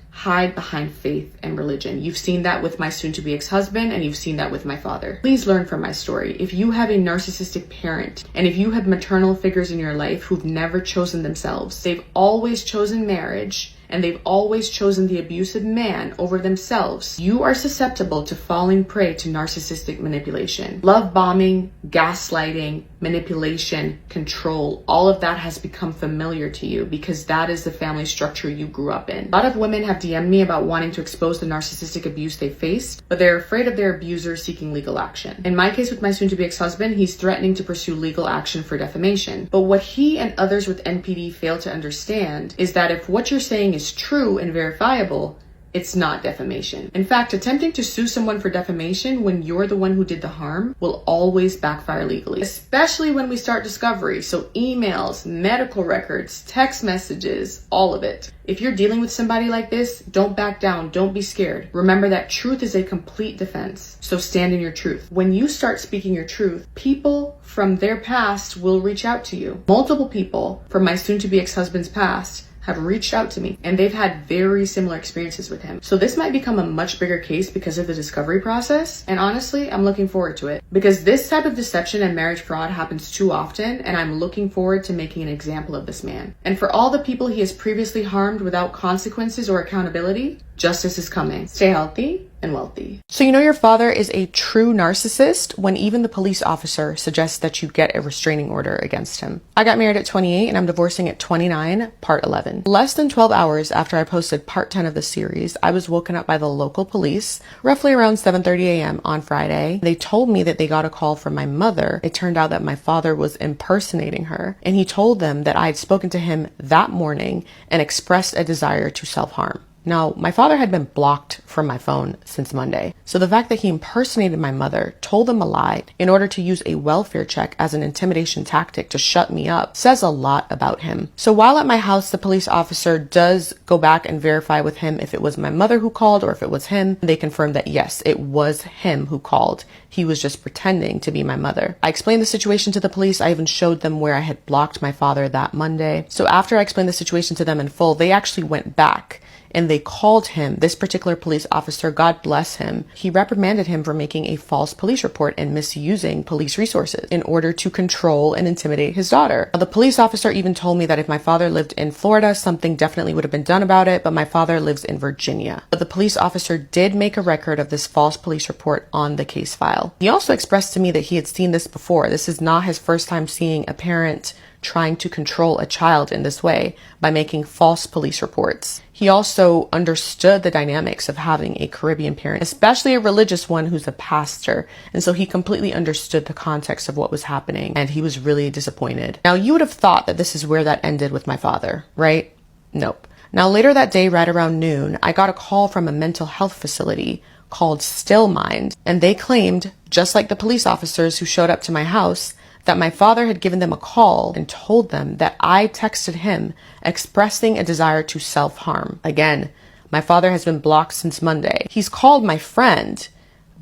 hide behind faith and religion. You've seen that with my soon-to-be ex-husband, and you've seen that with my father. Please learn from my story. If you have a narcissistic parent, and if you have maternal figures in your life who've never chosen themselves, they've always chosen marriage, and they've always chosen the abusive man over themselves, you are susceptible to falling prey to narcissistic manipulation. Love bombing, gaslighting, manipulation, control, all of that has become familiar to you because that is the family structure you grew up in. A lot of women have DM'd me about wanting to expose the narcissistic abuse they faced, but they're afraid of their abuser seeking legal action. In my case with my soon-to-be ex-husband, he's threatening to pursue legal action for defamation. But what he and others with NPD fail to understand is that if what you're saying is true and verifiable, it's not defamation. In fact, attempting to sue someone for defamation when you're the one who did the harm will always backfire legally, especially when we start discovery. So emails, medical records, text messages, all of it. If you're dealing with somebody like this, don't back down. Don't be scared. Remember that truth is a complete defense. So stand in your truth. When you start speaking your truth, people from their past will reach out to you. Multiple people from my soon-to-be ex-husband's past have reached out to me, and they've had very similar experiences with him. So this might become a much bigger case because of the discovery process. And honestly, I'm looking forward to it because this type of deception and marriage fraud happens too often, and I'm looking forward to making an example of this man. And for all the people he has previously harmed without consequences or accountability, justice is coming. Stay healthy and wealthy. So you know your father is a true narcissist when even the police officer suggests that you get a restraining order against him. I got married at 28 and I'm divorcing at 29, part 11. Less than 12 hours after I posted part 10 of the series, I was woken up by the local police roughly around 7:30 a.m. on Friday. They told me that they got a call from my mother. It turned out that my father was impersonating her, and he told them that I had spoken to him that morning and expressed a desire to self-harm. Now, my father had been blocked from my phone since Monday, so the fact that he impersonated my mother, told them a lie in order to use a welfare check as an intimidation tactic to shut me up says a lot about him. So while at my house, the police officer does go back and verify with him if it was my mother who called or if it was him. They confirmed that yes, it was him who called. He was just pretending to be my mother. I explained the situation to the police. I even showed them where I had blocked my father that Monday. So after I explained the situation to them in full, they actually went back and they called him, this particular police officer, God bless him. He reprimanded him for making a false police report and misusing police resources in order to control and intimidate his daughter. Now, the police officer even told me that if my father lived in Florida, something definitely would have been done about it, but my father lives in Virginia. But the police officer did make a record of this false police report on the case file. He also expressed to me that he had seen this before. This is not his first time seeing a parent trying to control a child in this way by making false police reports. He also understood the dynamics of having a Caribbean parent, especially a religious one who's a pastor. And so he completely understood the context of what was happening, and he was really disappointed. Now, you would have thought that this is where that ended with my father, right? Nope. Now, later that day, right around noon, I got a call from a mental health facility called Still Mind, and they claimed, just like the police officers who showed up to my house, that my father had given them a call and told them that I texted him expressing a desire to self-harm. Again, my father has been blocked since Monday. He's called my friend,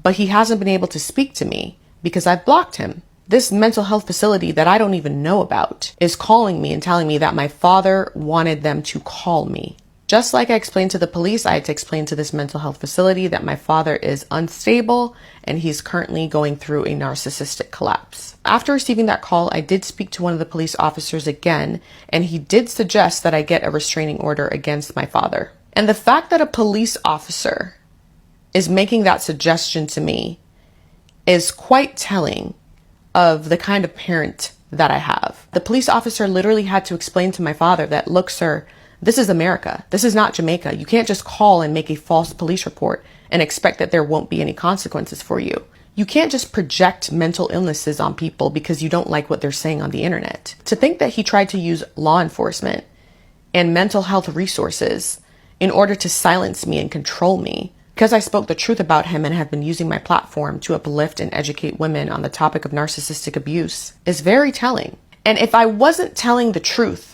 but he hasn't been able to speak to me because I've blocked him. This mental health facility that I don't even know about is calling me and telling me that my father wanted them to call me Just like I explained to the police, I had to explain to this mental health facility that my father is unstable and he's currently going through a narcissistic collapse. After receiving that call, I did speak to one of the police officers again, and he did suggest that I get a restraining order against my father. And the fact that a police officer is making that suggestion to me is quite telling of the kind of parent that I have. The police officer literally had to explain to my father that, look, sir, this is America. This is not Jamaica. You can't just call and make a false police report and expect that there won't be any consequences for you. You can't just project mental illnesses on people because you don't like what they're saying on the internet. To think that he tried to use law enforcement and mental health resources in order to silence me and control me because I spoke the truth about him and have been using my platform to uplift and educate women on the topic of narcissistic abuse is very telling. And if I wasn't telling the truth,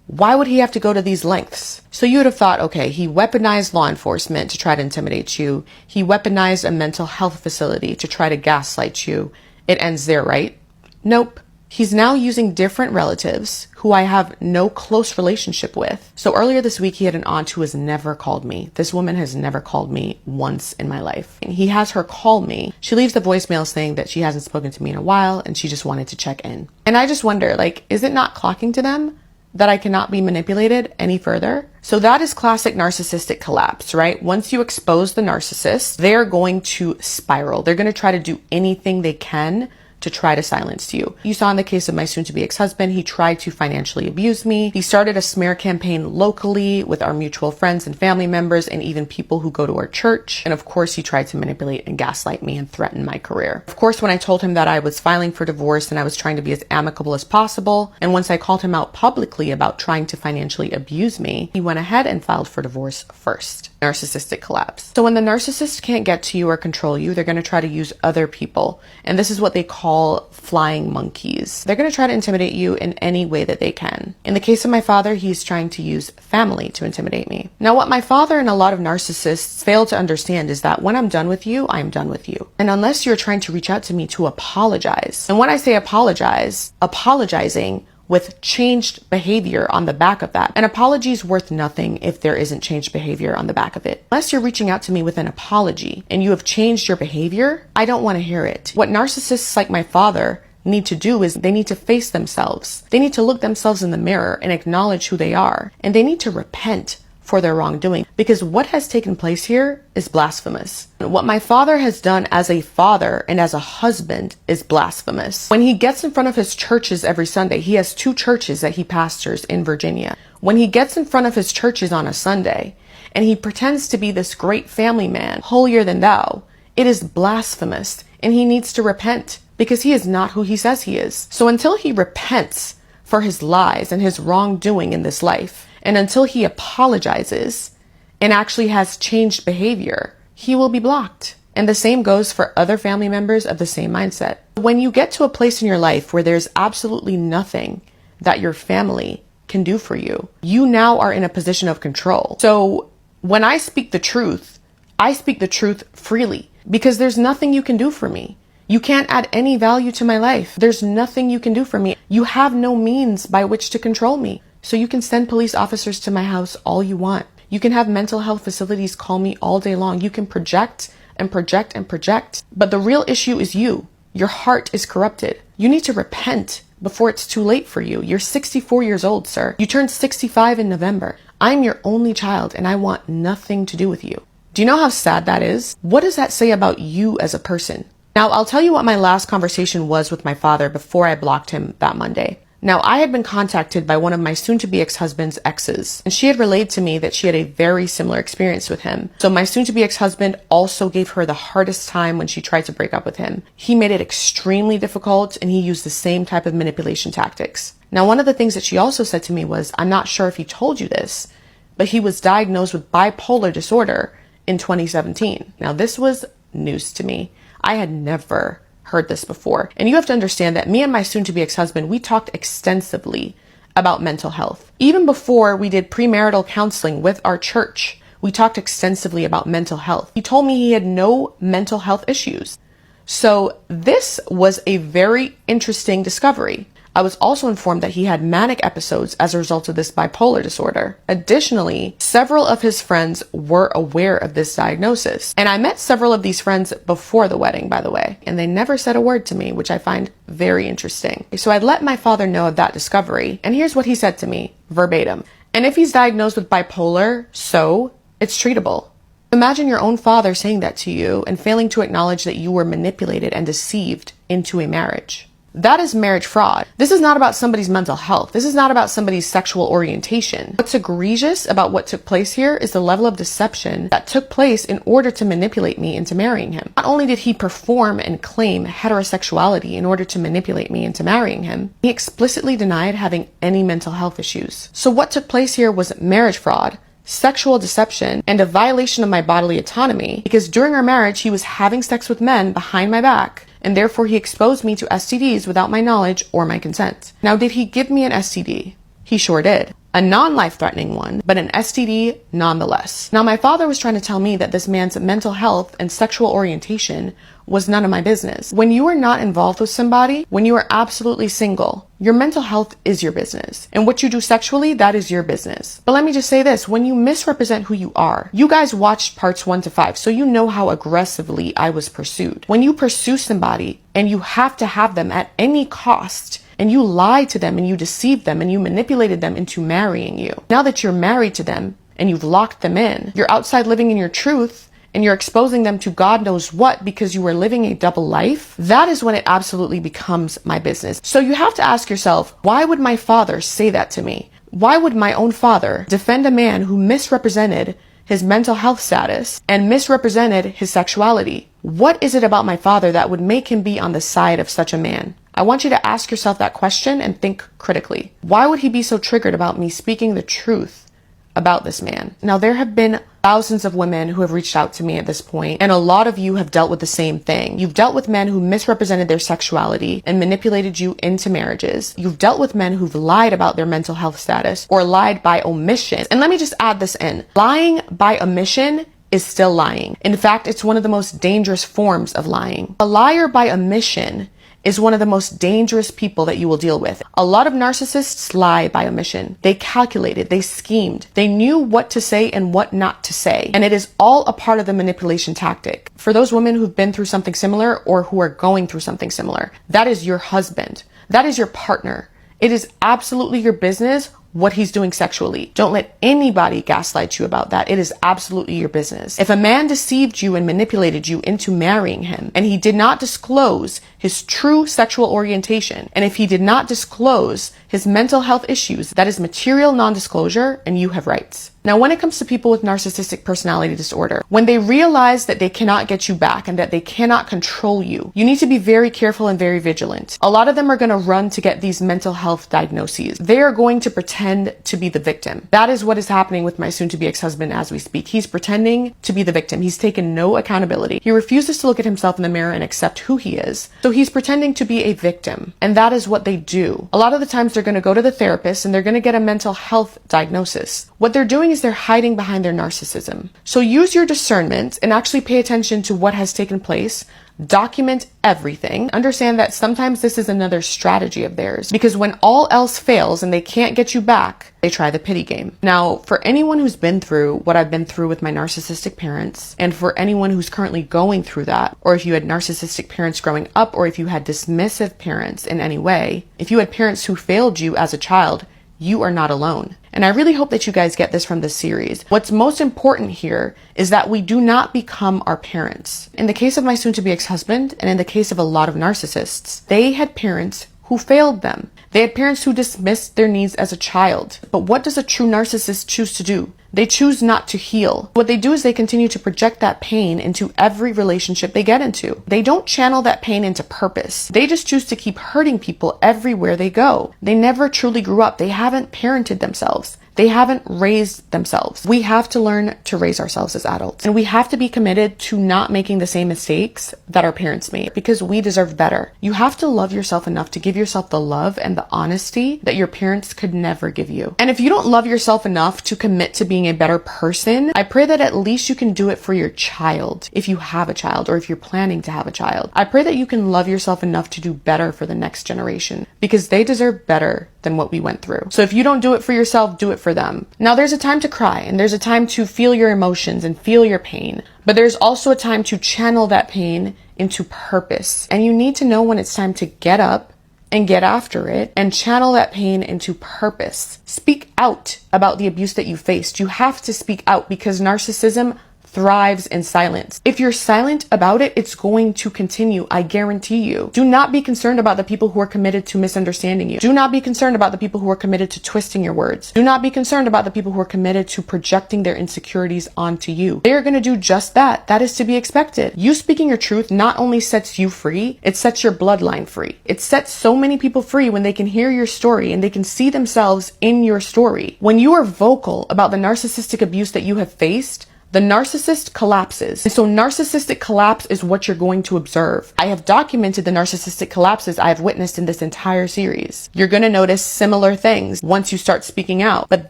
why would he have to go to these lengths? So you would have thought, okay, he weaponized law enforcement to try to intimidate you. He weaponized a mental health facility to try to gaslight you. It ends there, right? Nope. He's now using different relatives who I have no close relationship with. So earlier this week, he had an aunt who has never called me. This woman has never called me once in my life. And he has her call me. She leaves the voicemail saying that she hasn't spoken to me in a while and she just wanted to check in. And I just wonder, like, is it not clocking to them that I cannot be manipulated any further? So that is classic narcissistic collapse, right? Once you expose the narcissist, they're going to spiral. They're going to try to do anything they can to try to silence you. You saw in the case of my soon-to-be ex-husband, he tried to financially abuse me. He started a smear campaign locally with our mutual friends and family members and even people who go to our church. And of course, he tried to manipulate and gaslight me and threaten my career. Of course, when I told him that I was filing for divorce and I was trying to be as amicable as possible, and once I called him out publicly about trying to financially abuse me, he went ahead and filed for divorce first. Narcissistic collapse. So when the narcissist can't get to you or control you, they're going to try to use other people. And this is what they call flying monkeys. They're going to try to intimidate you in any way that they can. In the case of my father, he's trying to use family to intimidate me. Now, what my father and a lot of narcissists fail to understand is that when I'm done with you, I'm done with you. And unless you're trying to reach out to me to apologize, and when I say apologize, apologizing with changed behavior on the back of that. An apology is worth nothing if there isn't changed behavior on the back of it. Unless you're reaching out to me with an apology and you have changed your behavior, I don't want to hear it. What narcissists like my father need to do is they need to face themselves. They need to look themselves in the mirror and acknowledge who they are. And they need to repent for their wrongdoing, because what has taken place here is blasphemous. What my father has done as a father and as a husband is blasphemous. When he gets in front of his churches every Sunday, he has 2 churches that he pastors in Virginia. When he gets in front of his churches on a Sunday and he pretends to be this great family man, holier than thou, it is blasphemous, and he needs to repent because he is not who he says he is. So until he repents for his lies and his wrongdoing in this life, and until he apologizes and actually has changed behavior, he will be blocked. And the same goes for other family members of the same mindset. When you get to a place in your life where there's absolutely nothing that your family can do for you, you now are in a position of control. So when I speak the truth, I speak the truth freely because there's nothing you can do for me. You can't add any value to my life. There's nothing you can do for me. You have no means by which to control me. So you can send police officers to my house all you want. You can have mental health facilities call me all day long. You can project and project and project. But the real issue is you. Your heart is corrupted. You need to repent before it's too late for you. You're 64 years old, sir. You turned 65 in November. I'm your only child and I want nothing to do with you. Do you know how sad that is? What does that say about you as a person? Now, I'll tell you what my last conversation was with my father before I blocked him that Monday. Now, I had been contacted by one of my soon-to-be ex-husband's exes, and she had relayed to me that she had a very similar experience with him. So my soon-to-be ex-husband also gave her the hardest time when she tried to break up with him. He made it extremely difficult, and he used the same type of manipulation tactics. Now, one of the things that she also said to me was, I'm not sure if he told you this, but he was diagnosed with bipolar disorder in 2017. Now, this was news to me. I had never heard this before. And you have to understand that me and my soon-to-be ex-husband, we talked extensively about mental health. Even before we did premarital counseling with our church, we talked extensively about mental health. He told me he had no mental health issues. So this was a very interesting discovery. I was also informed that he had manic episodes as a result of this bipolar disorder. Additionally, several of his friends were aware of this diagnosis. And I met several of these friends before the wedding, by the way, and they never said a word to me, which I find very interesting. So I let my father know of that discovery, and here's what he said to me, verbatim. And if he's diagnosed with bipolar, so it's treatable. Imagine your own father saying that to you and failing to acknowledge that you were manipulated and deceived into a marriage. That is marriage fraud. This is not about somebody's mental health. This is not about somebody's sexual orientation. What's egregious about what took place here is the level of deception that took place in order to manipulate me into marrying him. Not only did he perform and claim heterosexuality in order to manipulate me into marrying him, he explicitly denied having any mental health issues. So what took place here was marriage fraud, sexual deception, and a violation of my bodily autonomy, because during our marriage he was having sex with men behind my back, and therefore he exposed me to STDs without my knowledge or my consent. Now, did he give me an STD? He sure did. A non-life-threatening one, but an STD nonetheless. Now, my father was trying to tell me that this man's mental health and sexual orientation was none of my business. When you are not involved with somebody, when you are absolutely single, your mental health is your business. And what you do sexually, that is your business. But let me just say this, when you misrepresent who you are, you guys watched parts 1 to 5, so you know how aggressively I was pursued. When you pursue somebody and you have to have them at any cost, and you lied to them and you deceived them and you manipulated them into marrying you. Now that you're married to them and you've locked them in, you're outside living in your truth and you're exposing them to God knows what because you were living a double life, that is when it absolutely becomes my business. So you have to ask yourself, why would my father say that to me? Why would my own father defend a man who misrepresented his mental health status and misrepresented his sexuality? What is it about my father that would make him be on the side of such a man? I want you to ask yourself that question and think critically. Why would he be so triggered about me speaking the truth about this man? Now, there have been thousands of women who have reached out to me at this point, and a lot of you have dealt with the same thing. You've dealt with men who misrepresented their sexuality and manipulated you into marriages. You've dealt with men who've lied about their mental health status or lied by omission. And let me just add this in. Lying by omission is still lying. In fact, it's one of the most dangerous forms of lying. A liar by omission is one of the most dangerous people that you will deal with. A lot of narcissists lie by omission. They calculated, they schemed, they knew what to say and what not to say. And it is all a part of the manipulation tactic. For those women who've been through something similar or who are going through something similar, that is your husband. That is your partner. It is absolutely your business what he's doing sexually. Don't let anybody gaslight you about that. It is absolutely your business. If a man deceived you and manipulated you into marrying him, and he did not disclose his true sexual orientation, and if he did not disclose his mental health issues, that is material non-disclosure, and you have rights. Now, when it comes to people with narcissistic personality disorder, when they realize that they cannot get you back and that they cannot control you, you need to be very careful and very vigilant. A lot of them are going to run to get these mental health diagnoses. They are going to pretend to be the victim. That is what is happening with my soon-to-be ex-husband as we speak. He's pretending to be the victim. He's taken no accountability. He refuses to look at himself in the mirror and accept who he is. So he's pretending to be a victim. And that is what they do. A lot of the times they're going to go to the therapist and they're going to get a mental health diagnosis. What they're doing is they're hiding behind their narcissism. So use your discernment and actually pay attention to what has taken place. Document everything. Understand that sometimes this is another strategy of theirs, because when all else fails and they can't get you back, they try the pity game. Now, for anyone who's been through what I've been through with my narcissistic parents, and for anyone who's currently going through that, or if you had narcissistic parents growing up, or if you had dismissive parents in any way, if you had parents who failed you as a child, you are not alone. And I really hope that you guys get this from this series. What's most important here is that we do not become our parents. In the case of my soon-to-be ex-husband, and in the case of a lot of narcissists, they had parents who failed them. They had parents who dismissed their needs as a child. But what does a true narcissist choose to do? They choose not to heal. What they do is they continue to project that pain into every relationship they get into. They don't channel that pain into purpose. They just choose to keep hurting people everywhere they go. They never truly grew up. They haven't parented themselves. They haven't raised themselves. We have to learn to raise ourselves as adults, and we have to be committed to not making the same mistakes that our parents made, because we deserve better. You have to love yourself enough to give yourself the love and the honesty that your parents could never give you. And if you don't love yourself enough to commit to being a better person, I pray that at least you can do it for your child, if you have a child or if you're planning to have a child. I pray that you can love yourself enough to do better for the next generation, because they deserve better than what we went through. So if you don't do it for yourself, do it for them. Now, there's a time to cry, and there's a time to feel your emotions and feel your pain, but there's also a time to channel that pain into purpose. And you need to know when it's time to get up and get after it and channel that pain into purpose. Speak out about the abuse that you faced. You have to speak out, because narcissism thrives in silence. If you're silent about it, it's going to continue. I guarantee you. Do not be concerned about the people who are committed to misunderstanding you. Do not be concerned about the people who are committed to twisting your words. Do not be concerned about the people who are committed to projecting their insecurities onto you. They are going to do just that. That is to be expected. You speaking your truth not only sets you free, it sets your bloodline free. It sets so many people free when they can hear your story and they can see themselves in your story. When you are vocal about the narcissistic abuse that you have faced, the narcissist collapses. And so narcissistic collapse is what you're going to observe. I have documented the narcissistic collapses I have witnessed in this entire series. You're going to notice similar things once you start speaking out, but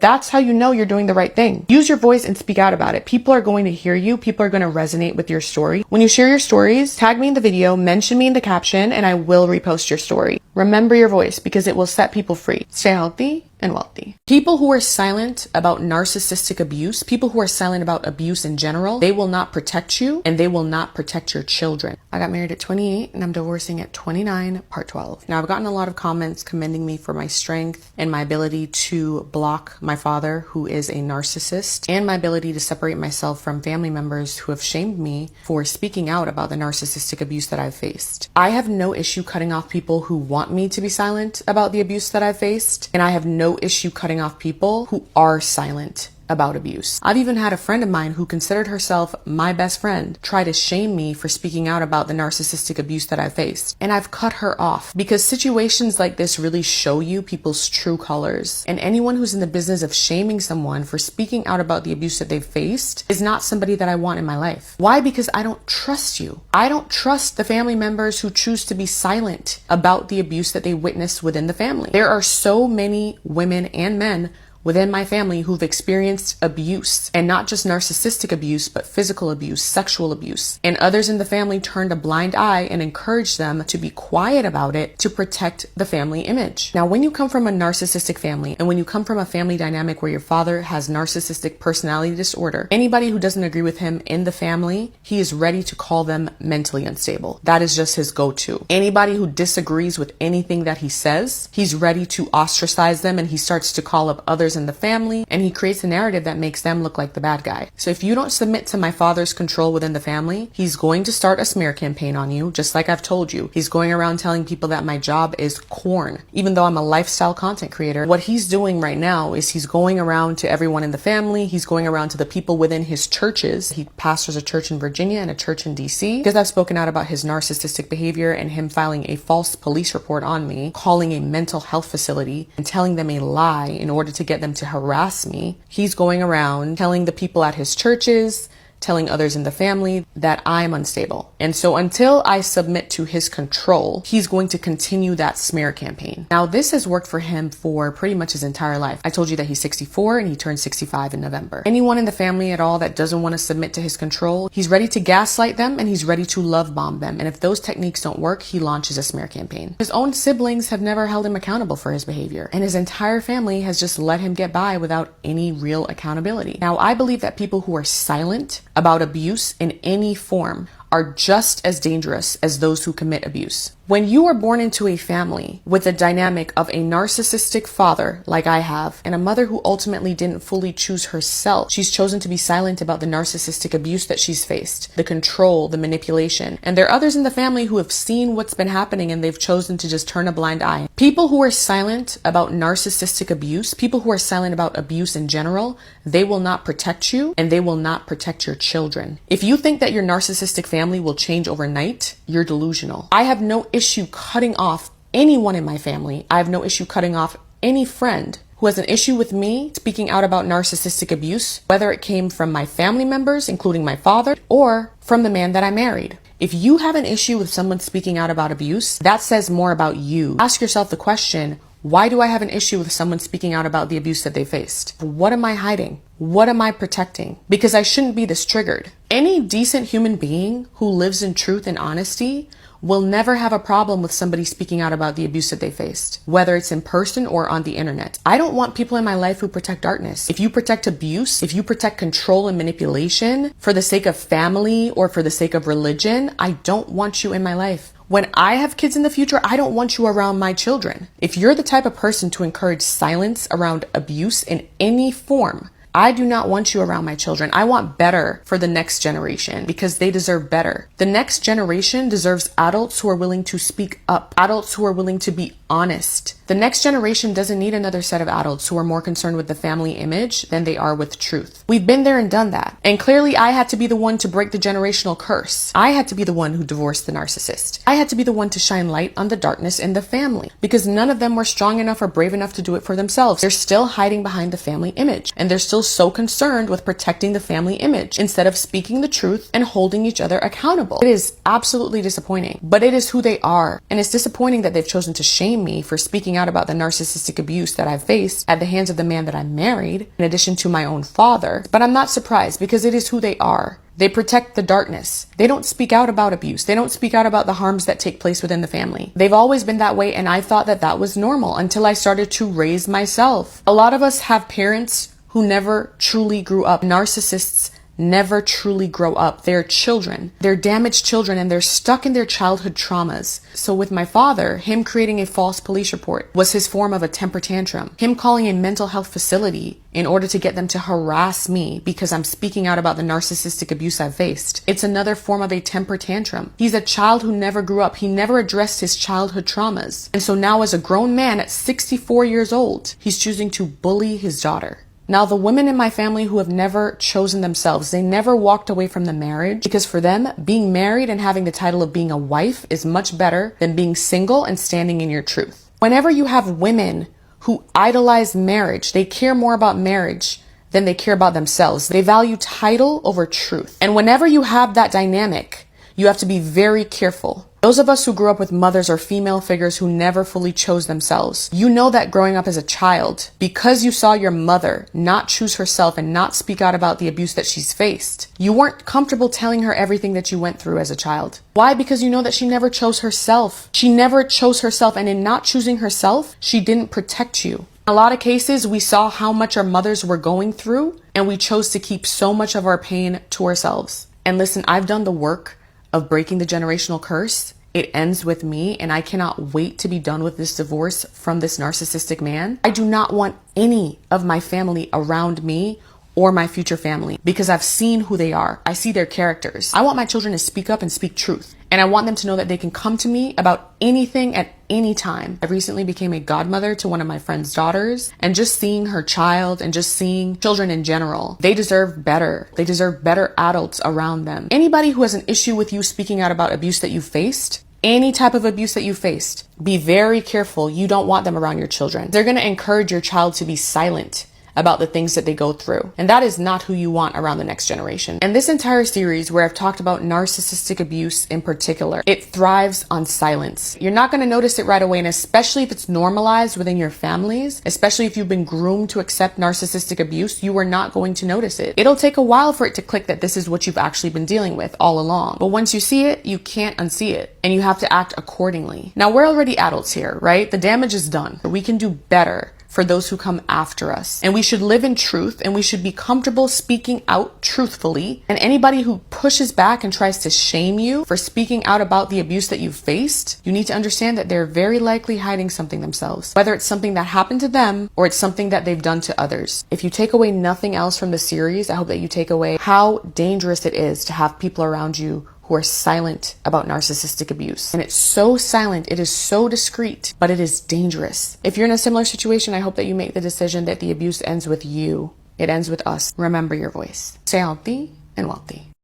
that's how you know you're doing the right thing. Use your voice and speak out about it. People are going to hear you. People are going to resonate with your story. When you share your stories, tag me in the video, mention me in the caption, and I will repost your story. Remember your voice, because it will set people free. Stay healthy and wealthy. People who are silent about narcissistic abuse, people who are silent about abuse in general, they will not protect you and they will not protect your children. I got married at 28 and I'm divorcing at 29, part 12. Now, I've gotten a lot of comments commending me for my strength and my ability to block my father, who is a narcissist, and my ability to separate myself from family members who have shamed me for speaking out about the narcissistic abuse that I've faced. I have no issue cutting off people who want me to be silent about the abuse that I've faced, and I have no issue cutting off people who are silent about abuse. I've even had a friend of mine who considered herself my best friend try to shame me for speaking out about the narcissistic abuse that I faced. And I've cut her off, because situations like this really show you people's true colors. And anyone who's in the business of shaming someone for speaking out about the abuse that they've faced is not somebody that I want in my life. Why? Because I don't trust you. I don't trust the family members who choose to be silent about the abuse that they witness within the family. There are so many women and men within my family who've experienced abuse, and not just narcissistic abuse, but physical abuse, sexual abuse. And others in the family turned a blind eye and encouraged them to be quiet about it to protect the family image. Now, when you come from a narcissistic family, and when you come from a family dynamic where your father has narcissistic personality disorder, anybody who doesn't agree with him in the family, he is ready to call them mentally unstable. That is just his go-to. Anybody who disagrees with anything that he says, he's ready to ostracize them, and he starts to call up others in the family, and he creates a narrative that makes them look like the bad guy. So if you don't submit to my father's control within the family, he's going to start a smear campaign on you, just like I've told you. He's going around telling people that my job is corn, even though I'm a lifestyle content creator. What he's doing right now is he's going around to everyone in the family. He's going around to the people within his churches. He pastors a church in Virginia and a church in DC, because I've spoken out about his narcissistic behavior and him filing a false police report on me, calling a mental health facility and telling them a lie in order to get them to harass me. He's going around telling the people at his churches, telling others in the family that I'm unstable. And so until I submit to his control, he's going to continue that smear campaign. Now, this has worked for him for pretty much his entire life. I told you that he's 64 and he turned 65 in November. Anyone in the family at all that doesn't want to submit to his control, he's ready to gaslight them and he's ready to love bomb them. And if those techniques don't work, he launches a smear campaign. His own siblings have never held him accountable for his behavior, and his entire family has just let him get by without any real accountability. Now, I believe that people who are silent about abuse in any form are just as dangerous as those who commit abuse. When you are born into a family with a dynamic of a narcissistic father, like I have, and a mother who ultimately didn't fully choose herself, she's chosen to be silent about the narcissistic abuse that she's faced, the control, the manipulation. And there are others in the family who have seen what's been happening and they've chosen to just turn a blind eye. People who are silent about narcissistic abuse, people who are silent about abuse in general, they will not protect you and they will not protect your children. If you think that your narcissistic family will change overnight, you're delusional. I have no issue cutting off anyone in my family. I have no issue cutting off any friend who has an issue with me speaking out about narcissistic abuse, whether it came from my family members, including my father, or from the man that I married. If you have an issue with someone speaking out about abuse, that says more about you. Ask yourself the question, why do I have an issue with someone speaking out about the abuse that they faced? What am I hiding? What am I protecting? Because I shouldn't be this triggered. Any decent human being who lives in truth and honesty will never have a problem with somebody speaking out about the abuse that they faced, whether it's in person or on the internet. I don't want people in my life who protect darkness. If you protect abuse, if you protect control and manipulation for the sake of family or for the sake of religion, I don't want you in my life. When I have kids in the future, I don't want you around my children. If you're the type of person to encourage silence around abuse in any form, I do not want you around my children. I want better for the next generation because they deserve better. The next generation deserves adults who are willing to speak up, adults who are willing to be honest. The next generation doesn't need another set of adults who are more concerned with the family image than they are with truth. We've been there and done that. And clearly I had to be the one to break the generational curse. I had to be the one who divorced the narcissist. I had to be the one to shine light on the darkness in the family because none of them were strong enough or brave enough to do it for themselves. They're still hiding behind the family image and they're still so concerned with protecting the family image instead of speaking the truth and holding each other accountable. It is absolutely disappointing, but it is who they are. And it's disappointing that they've chosen to shame me for speaking out about the narcissistic abuse that I've faced at the hands of the man that I married, in addition to my own father. But I'm not surprised because it is who they are. They protect the darkness. They don't speak out about abuse. They don't speak out about the harms that take place within the family. They've always been that way, and I thought that that was normal until I started to raise myself. A lot of us have parents who never truly grew up. Narcissists never truly grow up. They're children. They're damaged children and they're stuck in their childhood traumas. So with my father, him creating a false police report was his form of a temper tantrum. Him calling a mental health facility in order to get them to harass me because I'm speaking out about the narcissistic abuse I've faced. It's another form of a temper tantrum. He's a child who never grew up. He never addressed his childhood traumas. And so now as a grown man at 64 years old, he's choosing to bully his daughter. Now, the women in my family who have never chosen themselves, they never walked away from the marriage because for them, being married and having the title of being a wife is much better than being single and standing in your truth. Whenever you have women who idolize marriage, they care more about marriage than they care about themselves. They value title over truth. And whenever you have that dynamic, you have to be very careful. Those of us who grew up with mothers or female figures who never fully chose themselves, you know that growing up as a child, because you saw your mother not choose herself and not speak out about the abuse that she's faced, you weren't comfortable telling her everything that you went through as a child. Why? Because you know that she never chose herself. She never chose herself, and in not choosing herself, she didn't protect you. In a lot of cases, we saw how much our mothers were going through, and we chose to keep so much of our pain to ourselves. And listen, I've done the work of breaking the generational curse. It ends with me, and I cannot wait to be done with this divorce from this narcissistic man. I do not want any of my family around me or my future family because I've seen who they are. I see their characters. I want my children to speak up and speak truth. And I want them to know that they can come to me about anything at any time. I recently became a godmother to one of my friend's daughters, and just seeing her child and just seeing children in general, they deserve better. They deserve better adults around them. Anybody who has an issue with you speaking out about abuse that you faced, any type of abuse that you faced, be very careful. You don't want them around your children. They're going to encourage your child to be silent about the things that they go through. And that is not who you want around the next generation. And this entire series where I've talked about narcissistic abuse in particular, it thrives on silence. You're not going to notice it right away, and especially if it's normalized within your families, especially if you've been groomed to accept narcissistic abuse, you are not going to notice it. It'll take a while for it to click that this is what you've actually been dealing with all along. But once you see it, you can't unsee it, and you have to act accordingly. Now, we're already adults here, right? The damage is done. We can do better for those who come after us. And we should live in truth, and we should be comfortable speaking out truthfully. And anybody who pushes back and tries to shame you for speaking out about the abuse that you've faced, you need to understand that they're very likely hiding something themselves, whether it's something that happened to them or it's something that they've done to others. If you take away nothing else from the series, I hope that you take away how dangerous it is to have people around you who are silent about narcissistic abuse. And it's so silent, it is so discreet, but it is dangerous. If you're in a similar situation, I hope that you make the decision that the abuse ends with you. It ends with us. Remember your voice. Stay healthy and wealthy.